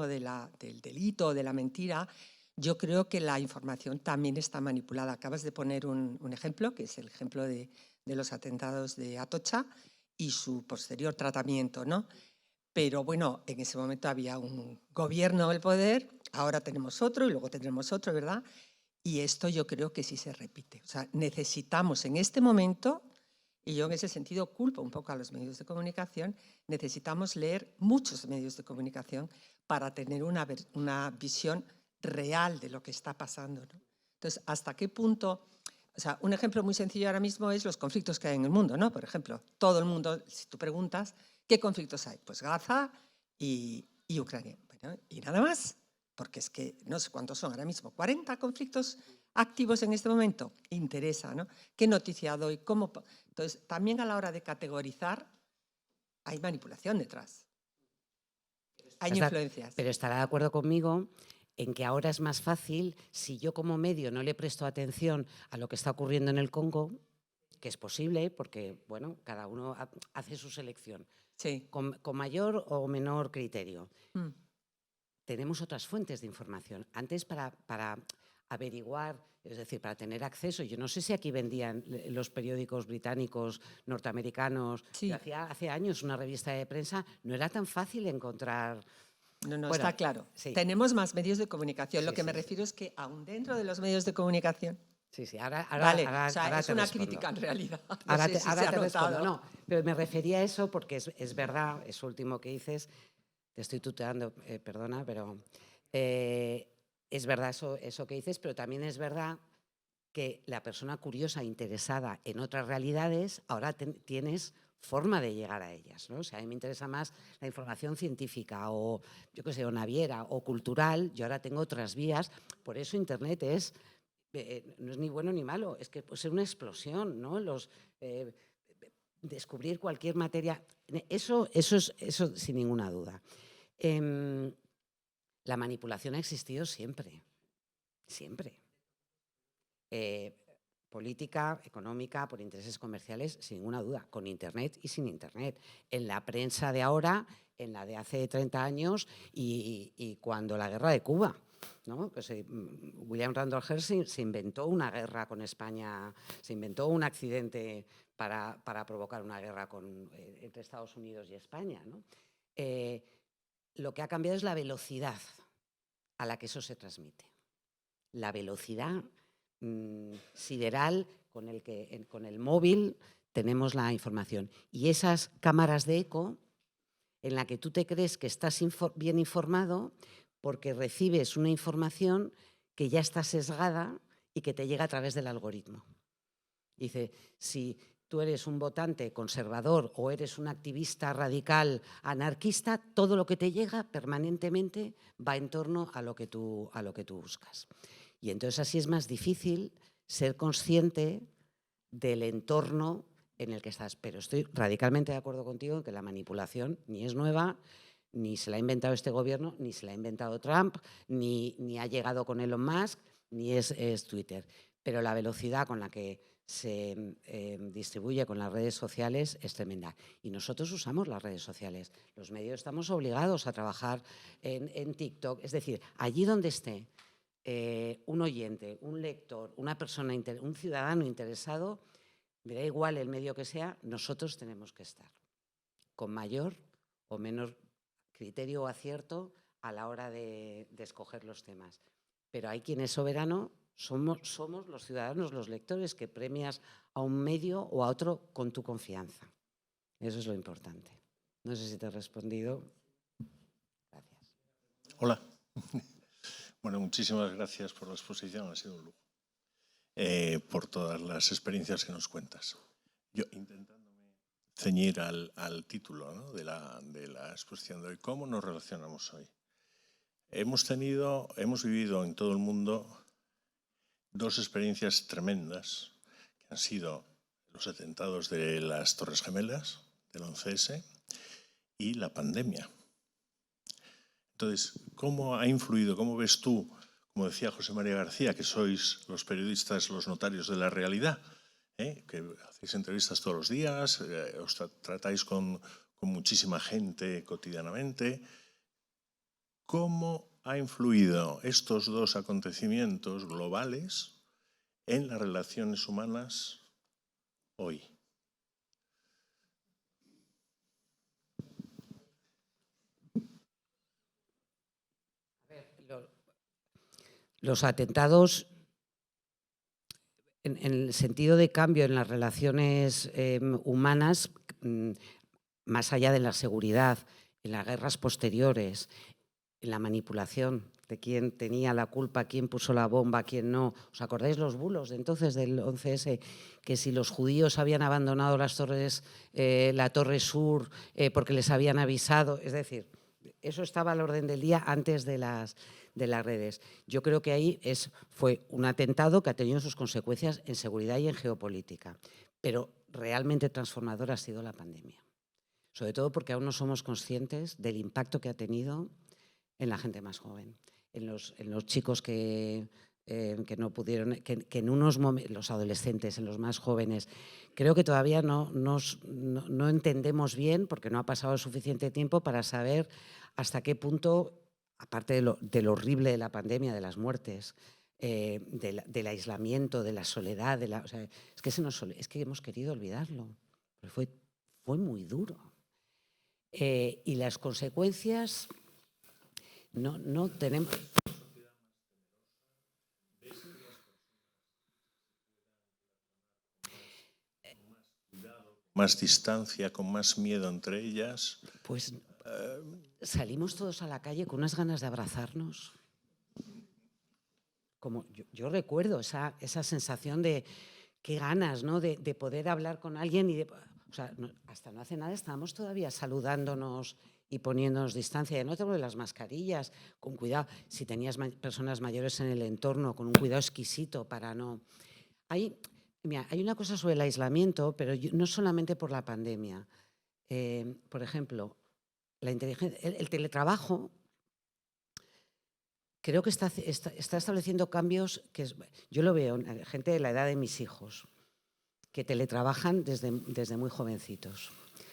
del delito o de la mentira, yo creo que la información también está manipulada. Acabas de poner un ejemplo, que es el ejemplo de los atentados de Atocha y su posterior tratamiento, ¿no? Pero bueno, en ese momento había un gobierno del poder, ahora tenemos otro y luego tendremos otro, ¿verdad? Y esto yo creo que sí se repite. O sea, necesitamos en este momento, y yo en ese sentido culpo un poco a los medios de comunicación, necesitamos leer muchos medios de comunicación para tener una visión real de lo que está pasando, ¿no? Entonces, ¿hasta qué punto? O sea, un ejemplo muy sencillo ahora mismo es los conflictos que hay en el mundo, ¿no? Por ejemplo, todo el mundo, si tú preguntas, ¿qué conflictos hay? Pues Gaza y Ucrania. Bueno, y nada más, porque es que no sé cuántos son ahora mismo, 40 conflictos activos en este momento. Interesa, ¿no? ¿Qué noticia doy? ¿Cómo? Entonces, también a la hora de categorizar, hay manipulación detrás. Hay influencias. Pero estará de acuerdo conmigo en que ahora es más fácil, si yo como medio no le presto atención a lo que está ocurriendo en el Congo, que es posible, porque bueno, cada uno hace su selección, sí, con mayor o menor criterio. Tenemos otras fuentes de información. Antes para averiguar, es decir, para tener acceso, yo no sé si aquí vendían los periódicos británicos, norteamericanos, sí. Hace años una revista de prensa, no era tan fácil encontrar... No, bueno, está claro. Sí. Tenemos más medios de comunicación. Sí, Lo que me refiero es que aún dentro de los medios de comunicación... Sí, Ahora o sea, es una crítica en realidad. No ahora sé si te se respondo, no. Pero me refería a eso porque es verdad, eso último que dices, te estoy tuteando, perdona, pero es verdad eso que dices, pero también es verdad que la persona curiosa, interesada en otras realidades, ahora tienes forma de llegar a ellas, ¿no? O sea, a mí me interesa más la información científica o, yo qué sé, o naviera o cultural, yo ahora tengo otras vías, por eso Internet no es ni bueno ni malo, es que puede ser una explosión, ¿no? Descubrir cualquier materia, eso sin ninguna duda. La manipulación ha existido siempre, siempre. Política, económica, por intereses comerciales, sin ninguna duda, con Internet y sin Internet. En la prensa de ahora, en la de hace 30 años y cuando la guerra de Cuba. ¿no? Pues, William Randolph Hearst se inventó una guerra con España, se inventó un accidente para provocar una guerra entre Estados Unidos y España, ¿no? Lo que ha cambiado es la velocidad a la que eso se transmite. La velocidad sideral con el móvil tenemos la información. Y esas cámaras de eco en la que tú te crees que estás bien informado porque recibes una información que ya está sesgada y que te llega a través del algoritmo. Dice, si tú eres un votante conservador o eres un activista radical anarquista, todo lo que te llega permanentemente va en torno a lo que tú buscas. Y entonces así es más difícil ser consciente del entorno en el que estás. Pero estoy radicalmente de acuerdo contigo en que la manipulación ni es nueva, ni se la ha inventado este gobierno, ni se la ha inventado Trump, ni ha llegado con Elon Musk, ni es Twitter. Pero la velocidad con la que se distribuye con las redes sociales es tremenda. Y nosotros usamos las redes sociales. Los medios estamos obligados a trabajar en TikTok. Es decir, allí donde esté un oyente, un lector, una persona, un ciudadano interesado, me da igual el medio que sea, nosotros tenemos que estar con mayor o menor criterio o acierto a la hora de escoger los temas. Pero hay quien es soberano, somos los ciudadanos, los lectores, que premias a un medio o a otro con tu confianza. Eso es lo importante. No sé si te he respondido. Gracias. Hola. Bueno, muchísimas gracias por la exposición, ha sido un lujo. Por todas las experiencias que nos cuentas. Yo intentándome ceñir al título, ¿no?, de la exposición de hoy, ¿cómo nos relacionamos hoy? Hemos vivido en todo el mundo dos experiencias tremendas, que han sido los atentados de las Torres Gemelas, del 11S, y la pandemia. Entonces, ¿cómo ha influido, cómo ves tú, como decía José María García, que sois los periodistas, los notarios de la realidad, que hacéis entrevistas todos los días, os tratáis con muchísima gente cotidianamente? ¿Cómo ha influido estos dos acontecimientos globales en las relaciones humanas hoy? Los atentados, en el sentido de cambio en las relaciones humanas, más allá de la seguridad, en las guerras posteriores, en la manipulación de quién tenía la culpa, quién puso la bomba, quién no. ¿Os acordáis los bulos de entonces del 11S? Que si los judíos habían abandonado la Torre Sur porque les habían avisado. Es decir, eso estaba al orden del día antes de las redes. Yo creo que ahí fue un atentado que ha tenido sus consecuencias en seguridad y en geopolítica. Pero realmente transformadora ha sido la pandemia. Sobre todo porque aún no somos conscientes del impacto que ha tenido en la gente más joven, en los chicos que no pudieron, que en unos momentos, los adolescentes, en los más jóvenes, creo que todavía no entendemos bien, porque no ha pasado suficiente tiempo para saber hasta qué punto, aparte de lo horrible de la pandemia, de las muertes, del aislamiento, de la soledad, es que hemos querido olvidarlo, pero fue muy duro. Y las consecuencias no tenemos. Más distancia, con más miedo entre ellas. Pues salimos todos a la calle con unas ganas de abrazarnos. Como yo recuerdo esa sensación de qué ganas, ¿no?, de poder hablar con alguien y hasta no hace nada estábamos todavía saludándonos y poniéndonos distancia. Ya no te hablo de las mascarillas, con cuidado. Si tenías personas mayores en el entorno, con un cuidado exquisito para no. Hay una cosa sobre el aislamiento, pero no solamente por la pandemia. Por ejemplo, la inteligencia, el teletrabajo. Creo que está estableciendo cambios que yo lo veo en gente de la edad de mis hijos, que teletrabajan desde muy jovencitos.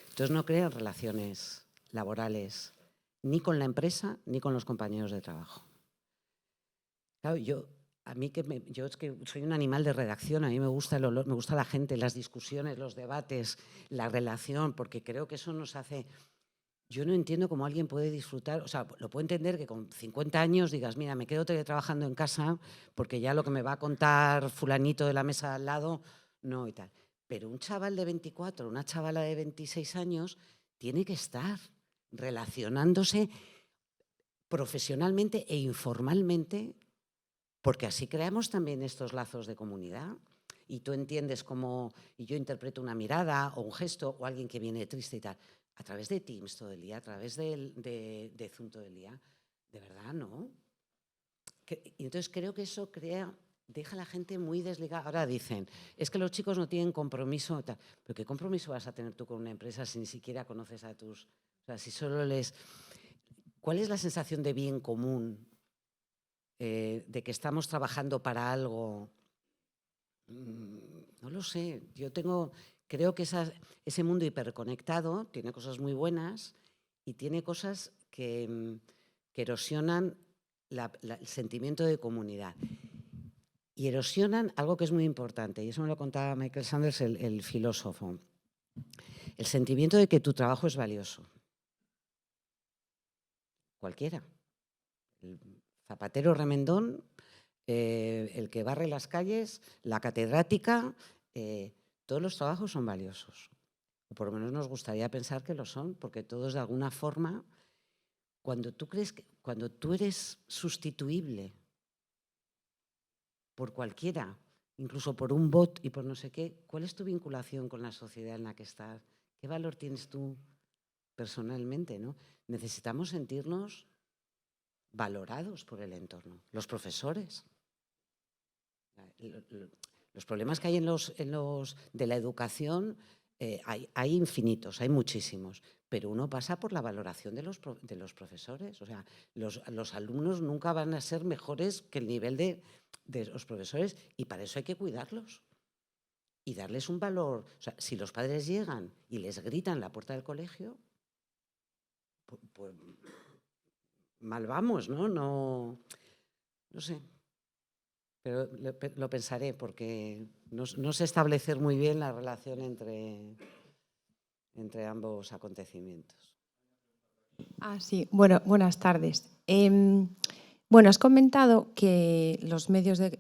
Entonces no crean relaciones laborales ni con la empresa ni con los compañeros de trabajo. Claro, yo es que soy un animal de redacción, a mí me gusta el olor, me gusta la gente, las discusiones, los debates, la relación, porque creo que eso nos hace... Yo no entiendo cómo alguien puede disfrutar, o sea, lo puedo entender que con 50 años digas, mira, me quedo teletrabajando en casa porque ya lo que me va a contar fulanito de la mesa al lado, no y tal. Pero un chaval de 24, una chavala de 26 años tiene que estar relacionándose profesionalmente e informalmente, porque así creamos también estos lazos de comunidad. Y tú entiendes cómo, y yo interpreto una mirada o un gesto o alguien que viene triste y tal, a través de Teams todo el día, a través de Zoom todo el día. De verdad, ¿no? Y entonces creo que eso deja a la gente muy desligada. Ahora dicen, es que los chicos no tienen compromiso. Tal. ¿Pero qué compromiso vas a tener tú con una empresa si ni siquiera conoces a tus... O sea, si solo les... ¿Cuál es la sensación de bien común? De que estamos trabajando para algo... No lo sé. Creo que ese mundo hiperconectado tiene cosas muy buenas y tiene cosas que erosionan el sentimiento de comunidad. Y erosionan algo que es muy importante, y eso me lo contaba Michael Sanders, el filósofo. El sentimiento de que tu trabajo es valioso. Cualquiera. El zapatero remendón, el que barre las calles, la catedrática, todos los trabajos son valiosos. O por lo menos nos gustaría pensar que lo son, porque todos de alguna forma, cuando tú eres sustituible por cualquiera, incluso por un bot y por no sé qué, ¿cuál es tu vinculación con la sociedad en la que estás? ¿Qué valor tienes tú personalmente, ¿no? Necesitamos sentirnos valorados por el entorno. Los profesores. Los problemas que hay de la educación hay infinitos, hay muchísimos, pero uno pasa por la valoración de los profesores. O sea, los alumnos nunca van a ser mejores que el nivel de los profesores y para eso hay que cuidarlos y darles un valor. O sea, si los padres llegan y les gritan en la puerta del colegio, pues mal vamos, ¿no? No sé. Pero lo pensaré porque no sé establecer muy bien la relación entre ambos acontecimientos. Sí. Bueno, buenas tardes. Bueno, has comentado que los medios de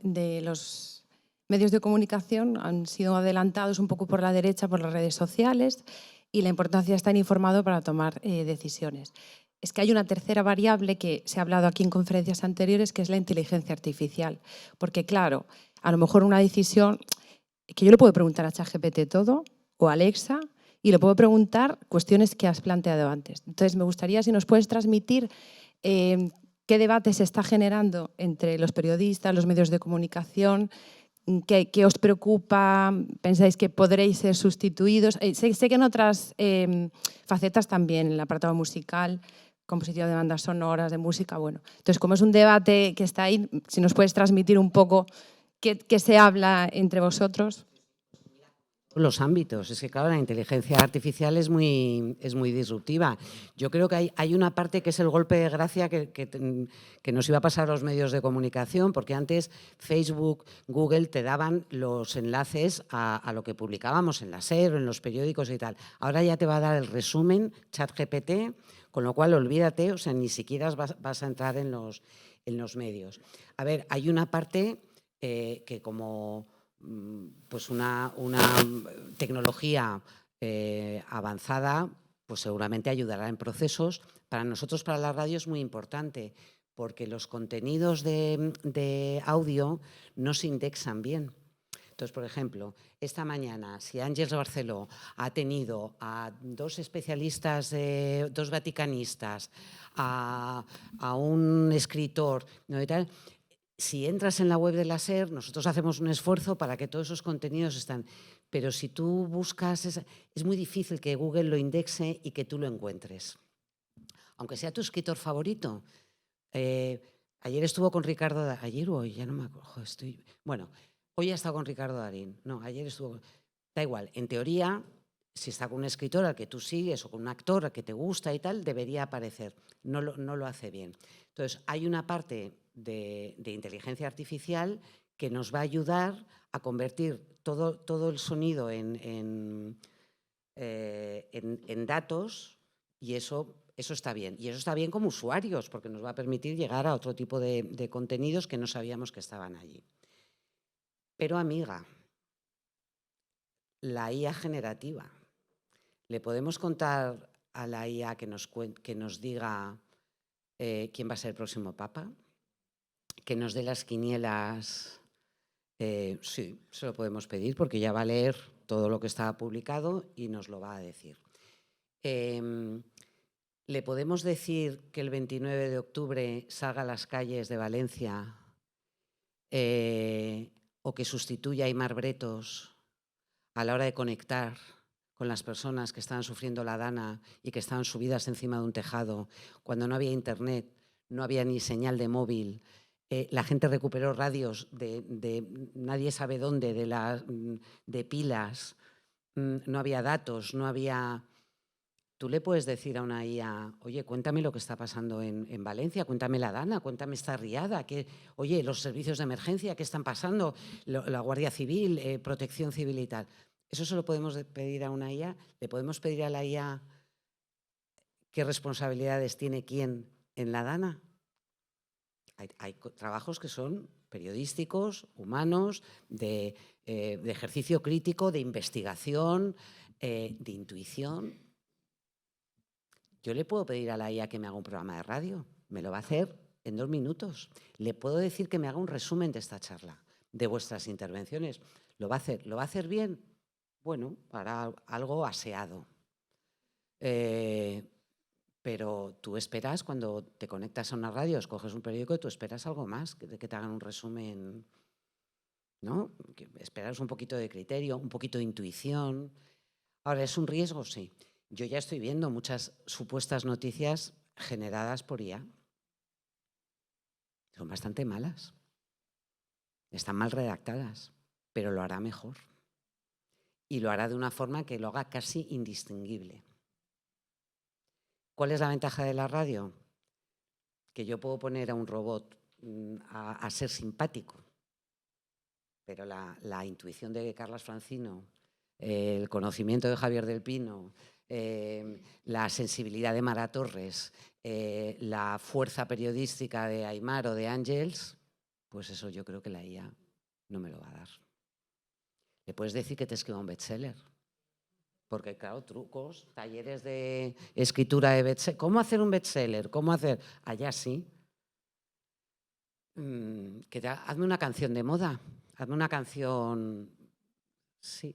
comunicación han sido adelantados un poco por la derecha, por las redes sociales, y la importancia de estar informado para tomar decisiones. Es que hay una tercera variable que se ha hablado aquí en conferencias anteriores, que es la inteligencia artificial. Porque, claro, a lo mejor una decisión que yo le puedo preguntar a ChatGPT todo, o a Alexa, y le puedo preguntar cuestiones que has planteado antes. Entonces, me gustaría si nos puedes transmitir qué debate se está generando entre los periodistas, los medios de comunicación, qué os preocupa, pensáis que podréis ser sustituidos. Sé que en otras facetas también, en el apartado musical, composición de bandas sonoras, de música, bueno. Entonces, como es un debate que está ahí, si nos puedes transmitir un poco qué se habla entre vosotros. Los ámbitos. Es que, claro, la inteligencia artificial es muy disruptiva. Yo creo que hay una parte que es el golpe de gracia que nos iba a pasar a los medios de comunicación, porque antes Facebook, Google te daban los enlaces a lo que publicábamos en la SER, en los periódicos y tal. Ahora ya te va a dar el resumen ChatGPT, con lo cual olvídate, o sea, ni siquiera vas a entrar en los medios. A ver, hay una parte que como... pues una tecnología avanzada, pues seguramente ayudará en procesos. Para nosotros, para la radio, es muy importante porque los contenidos de audio no se indexan bien. Entonces, por ejemplo, esta mañana, si Àngels Barceló ha tenido a dos especialistas, dos vaticanistas, a un escritor, ¿no? y tal, si entras en la web de la SER, nosotros hacemos un esfuerzo para que todos esos contenidos están. Pero si tú buscas, es muy difícil que Google lo indexe y que tú lo encuentres. Aunque sea tu escritor favorito. Ayer estuvo con Ricardo, ayer o hoy, ya no me acuerdo. Bueno, hoy ha estado con Ricardo Darín. No, ayer estuvo. Da igual, en teoría, si está con un escritor al que tú sigues o con un actor al que te gusta y tal, debería aparecer. No lo hace bien. Entonces, hay una parte de inteligencia artificial que nos va a ayudar a convertir todo el sonido en datos, y eso está bien. Y eso está bien como usuarios, porque nos va a permitir llegar a otro tipo de contenidos que no sabíamos que estaban allí. Pero, amiga, la IA generativa, ¿le podemos contar a la IA que nos diga quién va a ser el próximo papa? ¿Que nos dé las quinielas? Sí, se lo podemos pedir, porque ya va a leer todo lo que está publicado y nos lo va a decir. ¿Le podemos decir que el 29 de octubre salga a las calles de Valencia o que sustituya a Aimar Bretos a la hora de conectar con las personas que estaban sufriendo la dana y que estaban subidas encima de un tejado, cuando no había internet, no había ni señal de móvil? La gente recuperó radios de nadie sabe dónde, de pilas, no había datos, no había... Tú le puedes decir a una IA, oye, cuéntame lo que está pasando en Valencia, cuéntame la dana, cuéntame esta riada, oye, los servicios de emergencia, ¿qué están pasando? La Guardia Civil, Protección Civil y tal. Eso se lo podemos pedir a una IA. Le podemos pedir a la IA qué responsabilidades tiene quién en la dana. Hay trabajos que son periodísticos, humanos, de ejercicio crítico, de investigación, de intuición. Yo le puedo pedir a la IA que me haga un programa de radio. Me lo va a hacer en 2 minutos. Le puedo decir que me haga un resumen de esta charla, de vuestras intervenciones. ¿Lo va a hacer? ¿Lo va a hacer bien? Bueno, hará algo aseado. Pero tú esperas, cuando te conectas a una radio, escoges un periódico, tú esperas algo más, que te hagan un resumen, ¿no? Que esperas un poquito de criterio, un poquito de intuición. Ahora, ¿es un riesgo? Sí. Yo ya estoy viendo muchas supuestas noticias generadas por IA. Son bastante malas. Están mal redactadas, pero lo hará mejor. Y lo hará de una forma que lo haga casi indistinguible. ¿Cuál es la ventaja de la radio? Que yo puedo poner a un robot a ser simpático, pero la intuición de Carlas Francino, el conocimiento de Javier del Pino, la sensibilidad de Mara Torres, la fuerza periodística de Aimar o de Ángels, pues eso yo creo que la IA no me lo va a dar. Le puedes decir que te escriba un bestseller, porque claro, trucos, talleres de escritura de bestseller. ¿Cómo hacer un bestseller? ¿Cómo hacer? Allá sí. Hazme una canción de moda, hazme una canción... Sí.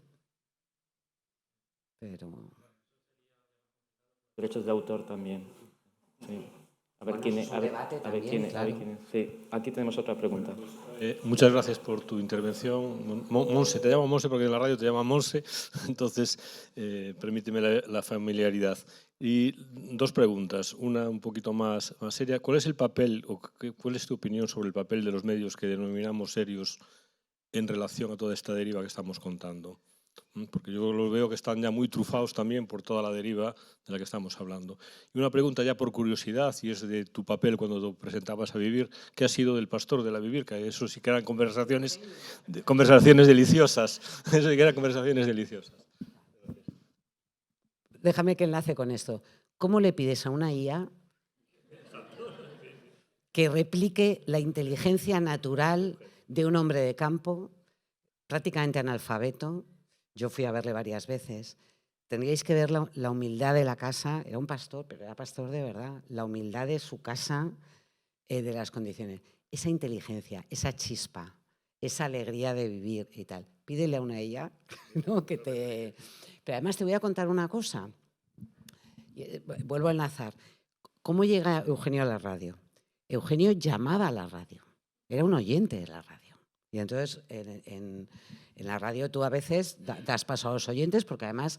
Pero... Derechos de autor también. Sí. A ver quién es. Sí. Aquí tenemos otra pregunta. Muchas gracias por tu intervención. Monse, te llamo Monse porque en la radio te llaman Monse, entonces permíteme la familiaridad. Y 2 preguntas, una un poquito más seria. ¿Cuál es el papel, o cuál es tu opinión sobre el papel de los medios que denominamos serios en relación a toda esta deriva que estamos contando? Porque yo los veo que están ya muy trufados también por toda la deriva de la que estamos hablando. Y una pregunta ya por curiosidad, y es de tu papel cuando te presentabas a Vivir. ¿Qué ha sido del pastor de la Vivir? Que eso sí que eran conversaciones deliciosas. Eso sí que eran conversaciones deliciosas. Déjame que enlace con esto. ¿Cómo le pides a una IA que replique la inteligencia natural de un hombre de campo, prácticamente analfabeto? Yo fui a verle varias veces. Tendríais que ver la humildad de la casa. Era un pastor, pero era pastor de verdad. La humildad de su casa, de las condiciones. Esa inteligencia, esa chispa, esa alegría de vivir y tal. Pídele a una ella, ¿no? Pero además te voy a contar una cosa. Vuelvo a enlazar. ¿Cómo llega Eugenio a la radio? Eugenio llamaba a la radio. Era un oyente de la radio. Y entonces en la radio tú a veces das paso a los oyentes, porque además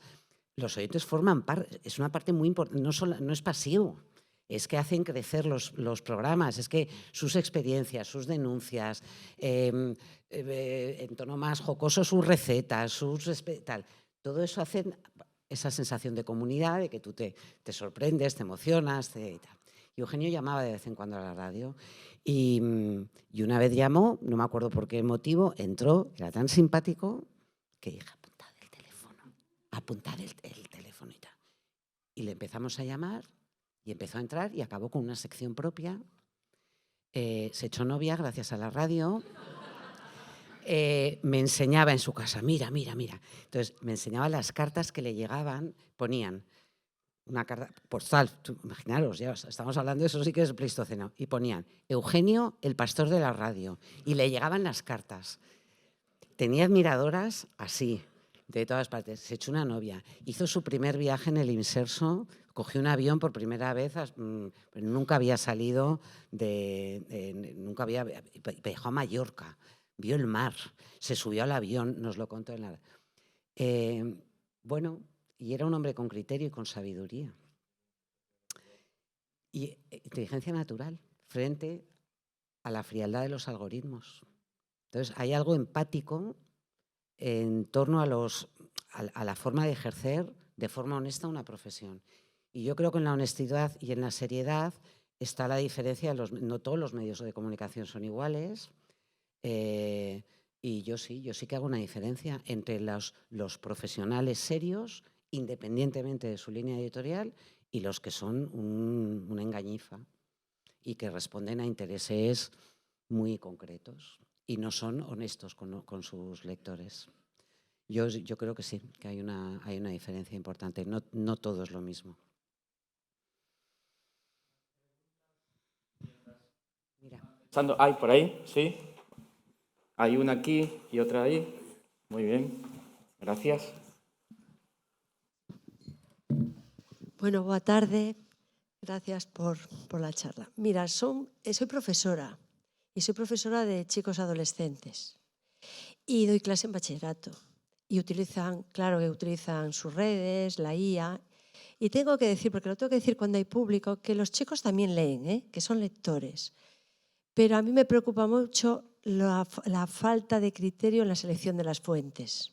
los oyentes forman parte, es una parte muy importante, no es pasivo, es que hacen crecer los programas, es que sus experiencias, sus denuncias, en tono más jocoso sus recetas, tal, todo eso hace esa sensación de comunidad, de que tú te sorprendes, te emocionas, y tal. Y Eugenio llamaba de vez en cuando a la radio Y una vez llamó, no me acuerdo por qué motivo, entró, era tan simpático que dije, apuntad el teléfono y tal. Y le empezamos a llamar y empezó a entrar y acabó con una sección propia. Se echó novia gracias a la radio. Me enseñaba en su casa, mira. Entonces me enseñaba las cartas que le llegaban, ponían una carta postal, imaginaros, ya estamos hablando de eso, sí que es Pleistoceno, y ponían Eugenio, el pastor de la radio, y le llegaban las cartas. Tenía admiradoras así, de todas partes. Se echó una novia, hizo su primer viaje en el Inserso, cogió un avión por primera vez, nunca había salido nunca había, viajó a Mallorca, vio el mar, se subió al avión, nos lo contó en la... Bueno, y era un hombre con criterio y con sabiduría. Y inteligencia natural frente a la frialdad de los algoritmos. Entonces, hay algo empático en torno a la forma de ejercer de forma honesta una profesión. Y yo creo que en la honestidad y en la seriedad está la diferencia. No todos los medios de comunicación son iguales. Y yo sí que hago una diferencia entre los profesionales serios, independientemente de su línea editorial, y los que son una engañifa y que responden a intereses muy concretos y no son honestos con sus lectores. Yo creo que sí, que hay una diferencia importante. No todo es lo mismo. Mira. ¿Hay por ahí? Sí. Hay una aquí y otra ahí. Muy bien. Gracias. Bueno, boa tarde. Gracias por la charla. Mira, soy profesora y soy profesora de chicos adolescentes y doy clase en bachillerato y utilizan sus redes, la IA, y tengo que decir, porque lo tengo que decir cuando hay público, que los chicos también leen, que son lectores, pero a mí me preocupa mucho la falta de criterio en la selección de las fuentes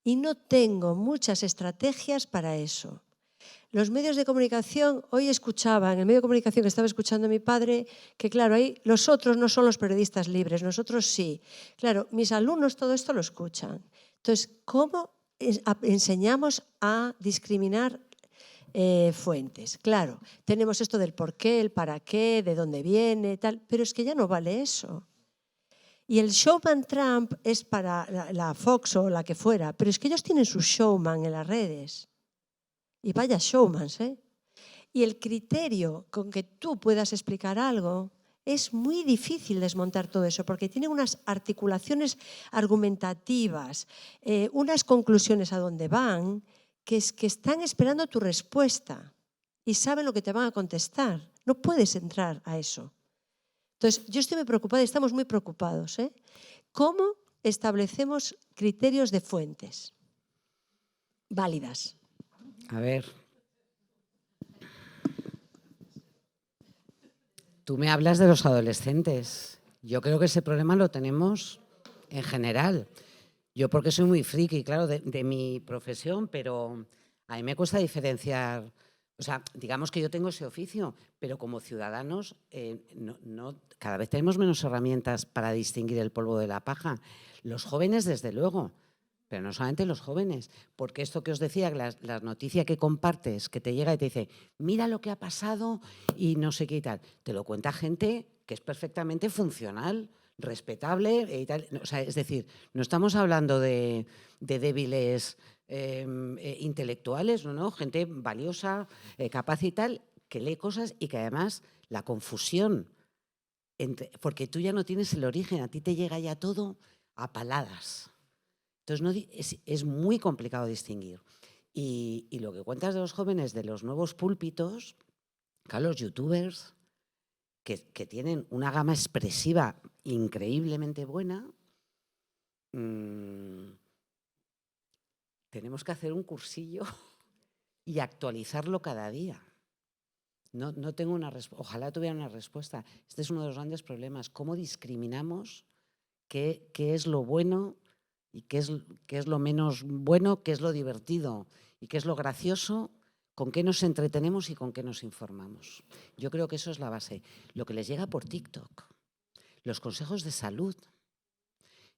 y no tengo muchas estrategias para eso. Los medios de comunicación, hoy escuchaba, en el medio de comunicación que estaba escuchando a mi padre, que claro, ahí los otros no son los periodistas libres, nosotros sí. Claro, mis alumnos todo esto lo escuchan. Entonces, ¿cómo enseñamos a discriminar fuentes? Claro, tenemos esto del por qué, el para qué, de dónde viene, tal, pero es que ya no vale eso. Y el showman Trump es para la Fox o la que fuera, pero es que ellos tienen su showman en las redes. Y vaya showmans, ¿eh? Y el criterio con que tú puedas explicar algo es muy difícil desmontar todo eso, porque tiene unas articulaciones argumentativas, unas conclusiones a dónde van, que están esperando tu respuesta y saben lo que te van a contestar. No puedes entrar a eso. Entonces, yo estoy muy preocupada y estamos muy preocupados, ¿eh? ¿Cómo establecemos criterios de fuentes válidas? A ver, tú me hablas de los adolescentes. Yo creo que ese problema lo tenemos en general. Yo porque soy muy friki, claro, de mi profesión, pero a mí me cuesta diferenciar. O sea, digamos que yo tengo ese oficio, pero como ciudadanos cada vez tenemos menos herramientas para distinguir el polvo de la paja. Los jóvenes, desde luego. Pero no solamente los jóvenes, porque esto que os decía, la noticia que compartes, que te llega y te dice, mira lo que ha pasado y no sé qué y tal, te lo cuenta gente que es perfectamente funcional, respetable y tal. O sea, es decir, no estamos hablando de débiles intelectuales, no, gente valiosa, capaz y tal, que lee cosas y que además la confusión, porque tú ya no tienes el origen, a ti te llega ya todo a paladas. Entonces es muy complicado distinguir. Y lo que cuentas de los jóvenes, de los nuevos púlpitos, claro, los youtubers, que tienen una gama expresiva increíblemente buena, tenemos que hacer un cursillo y actualizarlo cada día. No tengo una respuesta. Ojalá tuviera una respuesta. Este es uno de los grandes problemas. ¿Cómo discriminamos qué es lo bueno y qué es lo menos bueno, qué es lo divertido y qué es lo gracioso? con qué nos entretenemos y con qué nos informamos. Yo creo que eso es la base. Lo que les llega por TikTok, los consejos de salud.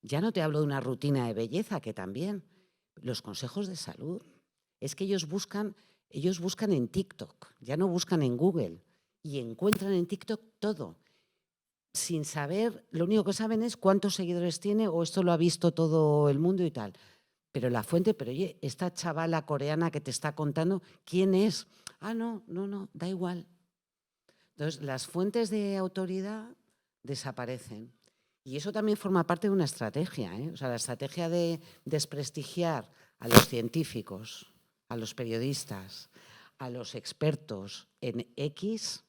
Ya no te hablo de una rutina de belleza, que también. Los consejos de salud. Es que ellos buscan en TikTok, ya no buscan en Google. Y encuentran en TikTok todo. Sin saber, lo único que saben es cuántos seguidores tiene o esto lo ha visto todo el mundo y tal. Pero la fuente, pero oye, esta chavala coreana que te está contando, ¿quién es? Ah, no, da igual. Entonces, las fuentes de autoridad desaparecen. Y eso también forma parte de una estrategia, ¿eh? O sea, la estrategia de desprestigiar a los científicos, a los periodistas, a los expertos en X,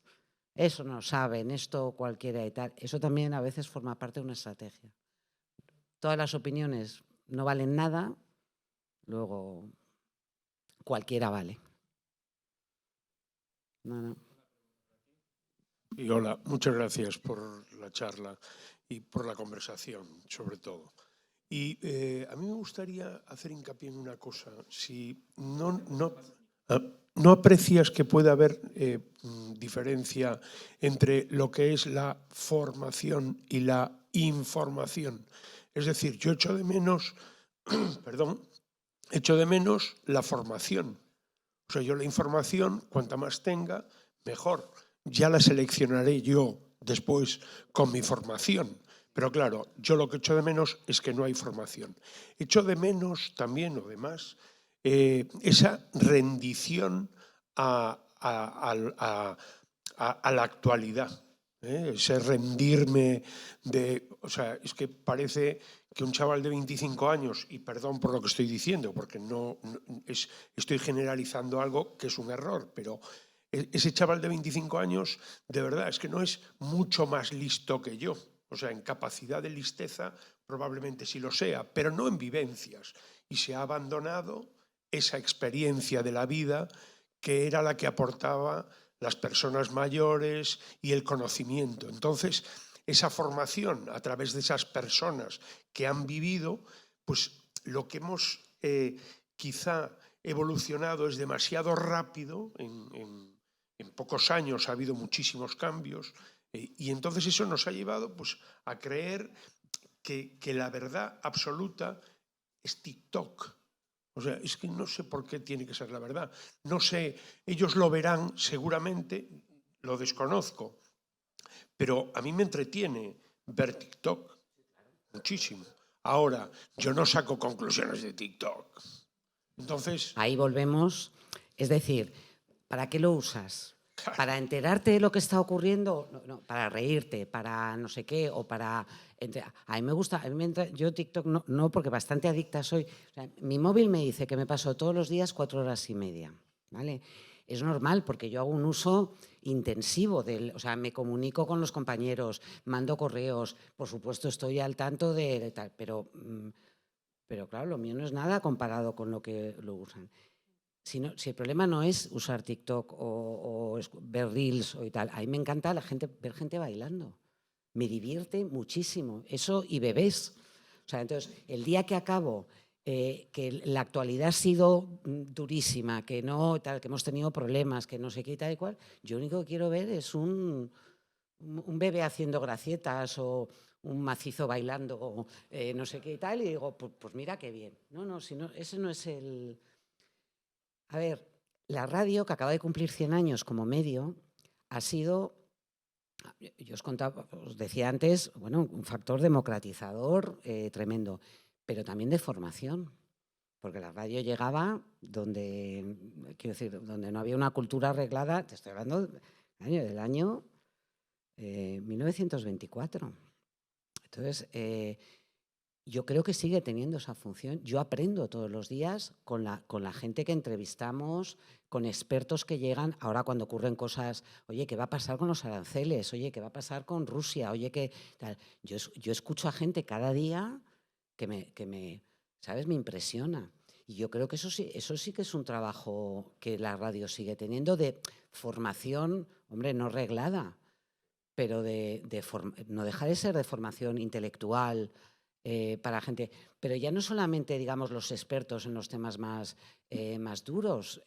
eso no saben, esto cualquiera y tal. Eso también a veces forma parte de una estrategia. Todas las opiniones no valen nada, luego cualquiera vale. No. Y hola, muchas gracias por la charla y por la conversación, sobre todo. Y a mí me gustaría hacer hincapié en una cosa. Si no aprecias que puede haber diferencia entre lo que es la formación y la información. Es decir, yo echo de menos, echo de menos la formación. O sea, yo la información, cuanta más tenga, mejor. Ya la seleccionaré yo después con mi formación. Pero claro, yo lo que echo de menos es que no hay formación. Echo de menos también, o demás, esa rendición a la actualidad. Ese rendirme de... O sea, es que parece que un chaval de 25 años, y perdón por lo que estoy diciendo, porque estoy generalizando algo que es un error, pero ese chaval de 25 años, de verdad, es que no es mucho más listo que yo. O sea, en capacidad de listeza probablemente sí lo sea, pero no en vivencias. Y se ha abandonado esa experiencia de la vida que era la que aportaba las personas mayores y el conocimiento. Entonces, esa formación a través de esas personas que han vivido, pues lo que hemos quizá evolucionado es demasiado rápido. En pocos años ha habido muchísimos cambios y entonces eso nos ha llevado pues, a creer que la verdad absoluta es TikTok. O sea, es que no sé por qué tiene que ser la verdad. No sé, ellos lo verán seguramente, lo desconozco, pero a mí me entretiene ver TikTok muchísimo. Ahora, yo no saco conclusiones de TikTok. Entonces... Ahí volvemos. Es decir, ¿para qué lo usas? ¿Para enterarte de lo que está ocurriendo? No, para reírte, para no sé qué, o para... A mí me gusta, yo TikTok no, porque bastante adicta soy. O sea, mi móvil me dice que me paso todos los días 4 horas y media, ¿vale? Es normal, porque yo hago un uso intensivo o sea, me comunico con los compañeros, mando correos, por supuesto estoy al tanto de tal, pero claro, lo mío no es nada comparado con lo que lo usan. Si el problema no es usar TikTok o ver Reels o y tal, a mí me encanta ver gente bailando. Me divierte muchísimo. Eso y bebés. O sea, entonces, el día que acabo, que la actualidad ha sido durísima, que hemos tenido problemas, que no sé qué y tal y cual, yo lo único que quiero ver es un bebé haciendo gracietas o un macizo bailando o no sé qué y tal, y digo, pues mira qué bien. No, ese no es el... A ver, la radio, que acaba de cumplir 100 años como medio, ha sido, yo os decía antes, bueno, un factor democratizador tremendo, pero también de formación, porque la radio llegaba donde no había una cultura arreglada. Te estoy hablando del año 1924. Entonces, yo creo que sigue teniendo esa función. Yo aprendo todos los días con la gente que entrevistamos, con expertos que llegan. Ahora cuando ocurren cosas, oye, ¿qué va a pasar con los aranceles? Oye, ¿qué va a pasar con Rusia? Oye, ¿qué tal? Yo escucho a gente cada día que me ¿sabes? Me impresiona. Y yo creo que eso sí que es un trabajo que la radio sigue teniendo de formación, hombre, no reglada, pero no deja de ser de formación intelectual, para gente, pero ya no solamente, digamos, los expertos en los temas más duros.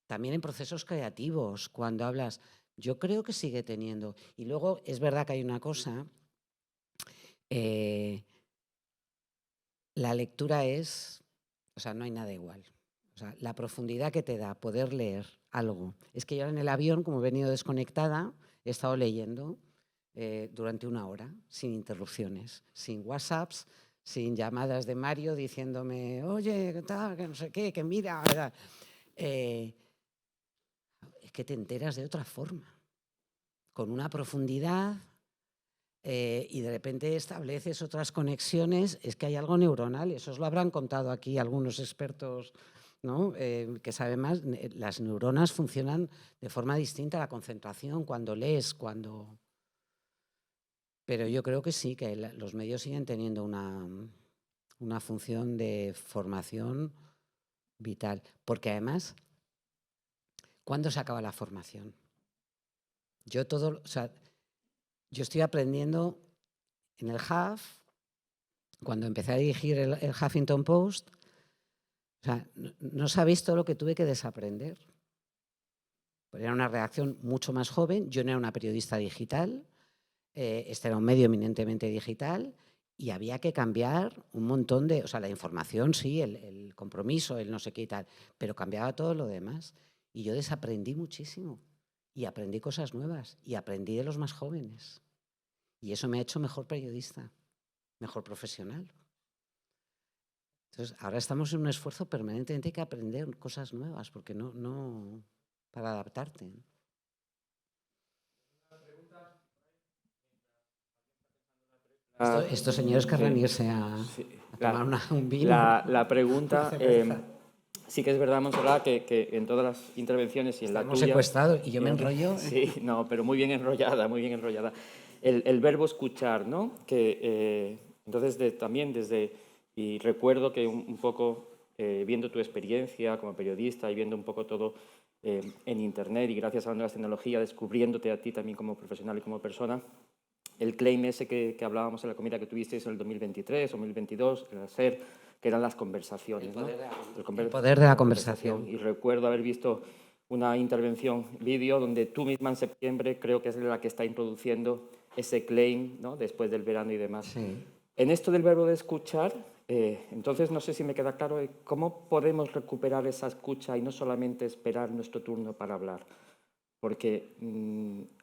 también en procesos creativos, cuando hablas, yo creo que sigue teniendo. Y luego es verdad que hay una cosa, la lectura es, o sea, no hay nada igual. O sea, la profundidad que te da poder leer algo. Es que yo en el avión, como he venido desconectada, he estado leyendo durante 1 hora, sin interrupciones, sin WhatsApps, sin llamadas de Mario diciéndome, oye, ¿qué tal? Que no sé qué, que mira. Es que te enteras de otra forma, con una profundidad y de repente estableces otras conexiones. Es que hay algo neuronal, eso os lo habrán contado aquí algunos expertos, ¿no? Que saben más. Las neuronas funcionan de forma distinta a la concentración cuando lees, cuando... Pero yo creo que sí, que los medios siguen teniendo una función de formación vital. Porque además, ¿cuándo se acaba la formación? Yo estoy aprendiendo en el HUF, cuando empecé a dirigir el Huffington Post, o sea, no sabéis todo lo que tuve que desaprender. Era una redacción mucho más joven, yo no era una periodista digital, este era un medio eminentemente digital y había que cambiar un montón de... O sea, la información, sí, el compromiso, el no sé qué y tal, pero cambiaba todo lo demás. Y yo desaprendí muchísimo y aprendí cosas nuevas y aprendí de los más jóvenes. Y eso me ha hecho mejor periodista, mejor profesional. Entonces, ahora estamos en un esfuerzo permanentemente que aprender cosas nuevas, porque no para adaptarte. Estos señores querrán irse a tomar un vino. La pregunta, sí que es verdad, Montserrat, que en todas las intervenciones y en la tuya... Estamos secuestrados y yo me enrollo. Sí, no, pero muy bien enrollada, muy bien enrollada. El verbo escuchar, ¿no? Que, entonces, también desde... Y recuerdo que un poco, viendo tu experiencia como periodista y viendo un poco todo en Internet y gracias a las nuevas tecnologías, descubriéndote a ti también como profesional y como persona, el claim ese que hablábamos en la comida que tuvisteis en el 2023 o 2022, el SER, que eran las conversaciones. El poder de la conversación. Y recuerdo haber visto una intervención vídeo donde tú misma en septiembre creo que es la que está introduciendo ese claim, ¿no? Después del verano y demás. Sí. En esto del verbo de escuchar, entonces no sé si me queda claro cómo podemos recuperar esa escucha y no solamente esperar nuestro turno para hablar. Porque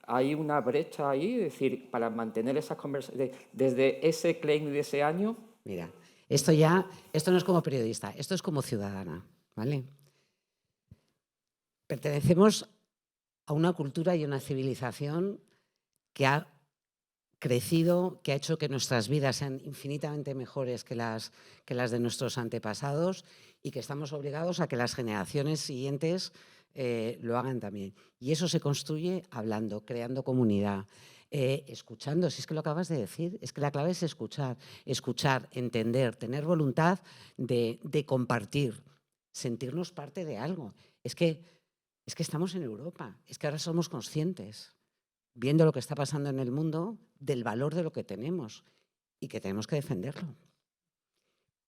hay una brecha ahí, es decir, para mantener esas conversaciones, desde ese claim de ese año... Mira, esto no es como periodista, esto es como ciudadana, ¿vale? Pertenecemos a una cultura y una civilización que ha crecido, que ha hecho que nuestras vidas sean infinitamente mejores que las de nuestros antepasados y que estamos obligados a que las generaciones siguientes lo hagan también. Y eso se construye hablando, creando comunidad, escuchando. Si es que lo acabas de decir, es que la clave es escuchar, entender, tener voluntad de compartir, sentirnos parte de algo. Es que estamos en Europa, es que ahora somos conscientes, viendo lo que está pasando en el mundo, del valor de lo que tenemos y que tenemos que defenderlo.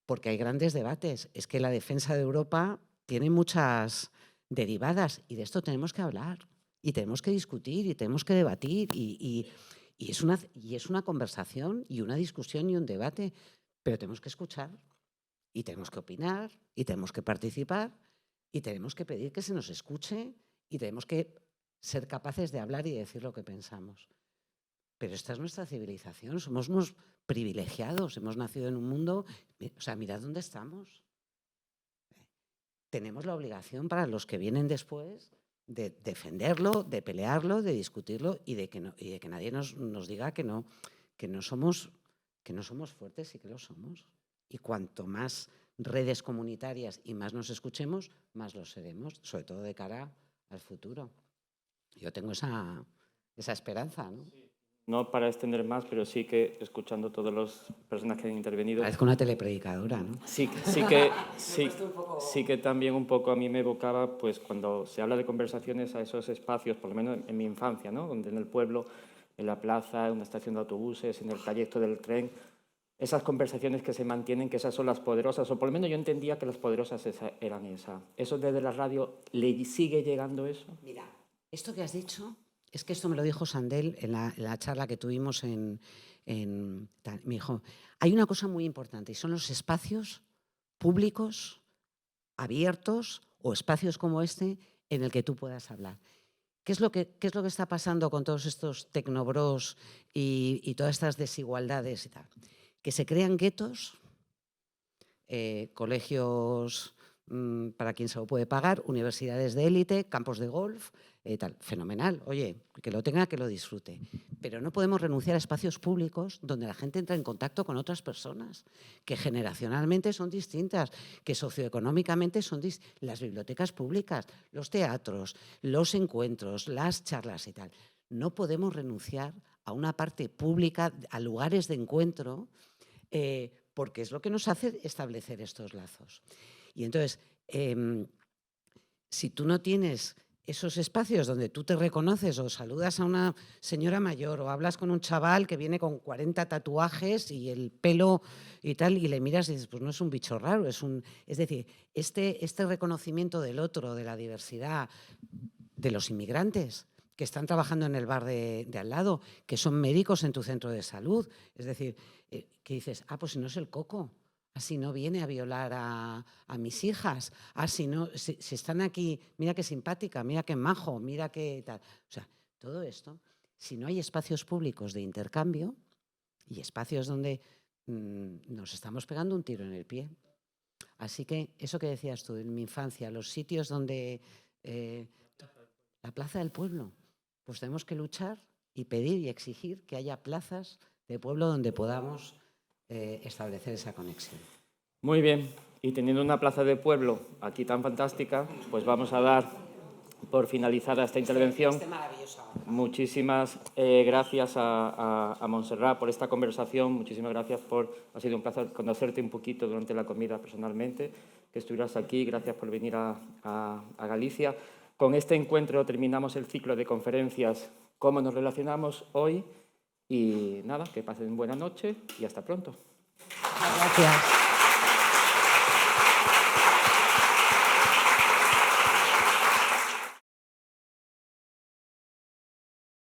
Porque hay grandes debates. Es que la defensa de Europa tiene muchas derivadas y de esto tenemos que hablar y tenemos que discutir y tenemos que debatir y es una conversación y una discusión y un debate, pero tenemos que escuchar y tenemos que opinar y tenemos que participar y tenemos que pedir que se nos escuche y tenemos que ser capaces de hablar y decir lo que pensamos. Pero esta es nuestra civilización, somos unos privilegiados, hemos nacido en un mundo, o sea, mirad dónde estamos. Tenemos la obligación para los que vienen después de defenderlo, de pelearlo, de discutirlo y de que nadie nos diga que no somos fuertes y que lo somos. Y cuanto más redes comunitarias y más nos escuchemos, más lo seremos, sobre todo de cara al futuro. Yo tengo esa esperanza, ¿no? No para extender más, pero sí que escuchando todas las personas que han intervenido... Parezco una telepredicadora, ¿no? Sí que también un poco a mí me evocaba, pues cuando se habla de conversaciones, a esos espacios, por lo menos en mi infancia, ¿no? Donde en el pueblo, en la plaza, en una estación de autobuses, en el trayecto del tren, esas conversaciones que se mantienen, que esas son las poderosas, o por lo menos yo entendía que las poderosas eran esas. ¿Eso desde la radio le sigue llegando eso? Mira, esto que has dicho, es que esto me lo dijo Sandel en la charla que tuvimos me dijo, hay una cosa muy importante y son los espacios públicos, abiertos o espacios como este en el que tú puedas hablar. ¿Qué es lo que está pasando con todos estos tecnobros y todas estas desigualdades y tal? Que se crean guetos, colegios para quien se lo puede pagar, universidades de élite, campos de golf, tal. Fenomenal. Oye, que lo tenga, que lo disfrute. Pero no podemos renunciar a espacios públicos donde la gente entra en contacto con otras personas que generacionalmente son distintas, que socioeconómicamente son distintas. Las bibliotecas públicas, los teatros, los encuentros, las charlas y tal. No podemos renunciar a una parte pública, a lugares de encuentro, porque es lo que nos hace establecer estos lazos. Y entonces, si tú no tienes esos espacios donde tú te reconoces o saludas a una señora mayor o hablas con un chaval que viene con 40 tatuajes y el pelo y tal, y le miras y dices, pues no es un bicho raro, es decir, este reconocimiento del otro, de la diversidad, de los inmigrantes que están trabajando en el bar de al lado, que son médicos en tu centro de salud, es decir, que dices, pues si no es el Coco, así no viene a violar a mis hijas, si están aquí, mira qué simpática, mira qué majo, mira qué tal. O sea, todo esto, si no hay espacios públicos de intercambio y espacios donde nos estamos pegando un tiro en el pie. Así que eso que decías tú, en mi infancia, los sitios donde... la Plaza del Pueblo, pues tenemos que luchar y pedir y exigir que haya plazas de pueblo donde podamos establecer esa conexión. Muy bien, y teniendo una plaza de pueblo aquí tan fantástica, pues vamos a dar por finalizada esta intervención. Muchísimas gracias a Montserrat por esta conversación, muchísimas gracias ha sido un placer conocerte un poquito durante la comida personalmente, que estuvieras aquí, gracias por venir a Galicia. Con este encuentro terminamos el ciclo de conferencias Cómo nos relacionamos hoy y nada, que pasen buena noche y hasta pronto. Gracias.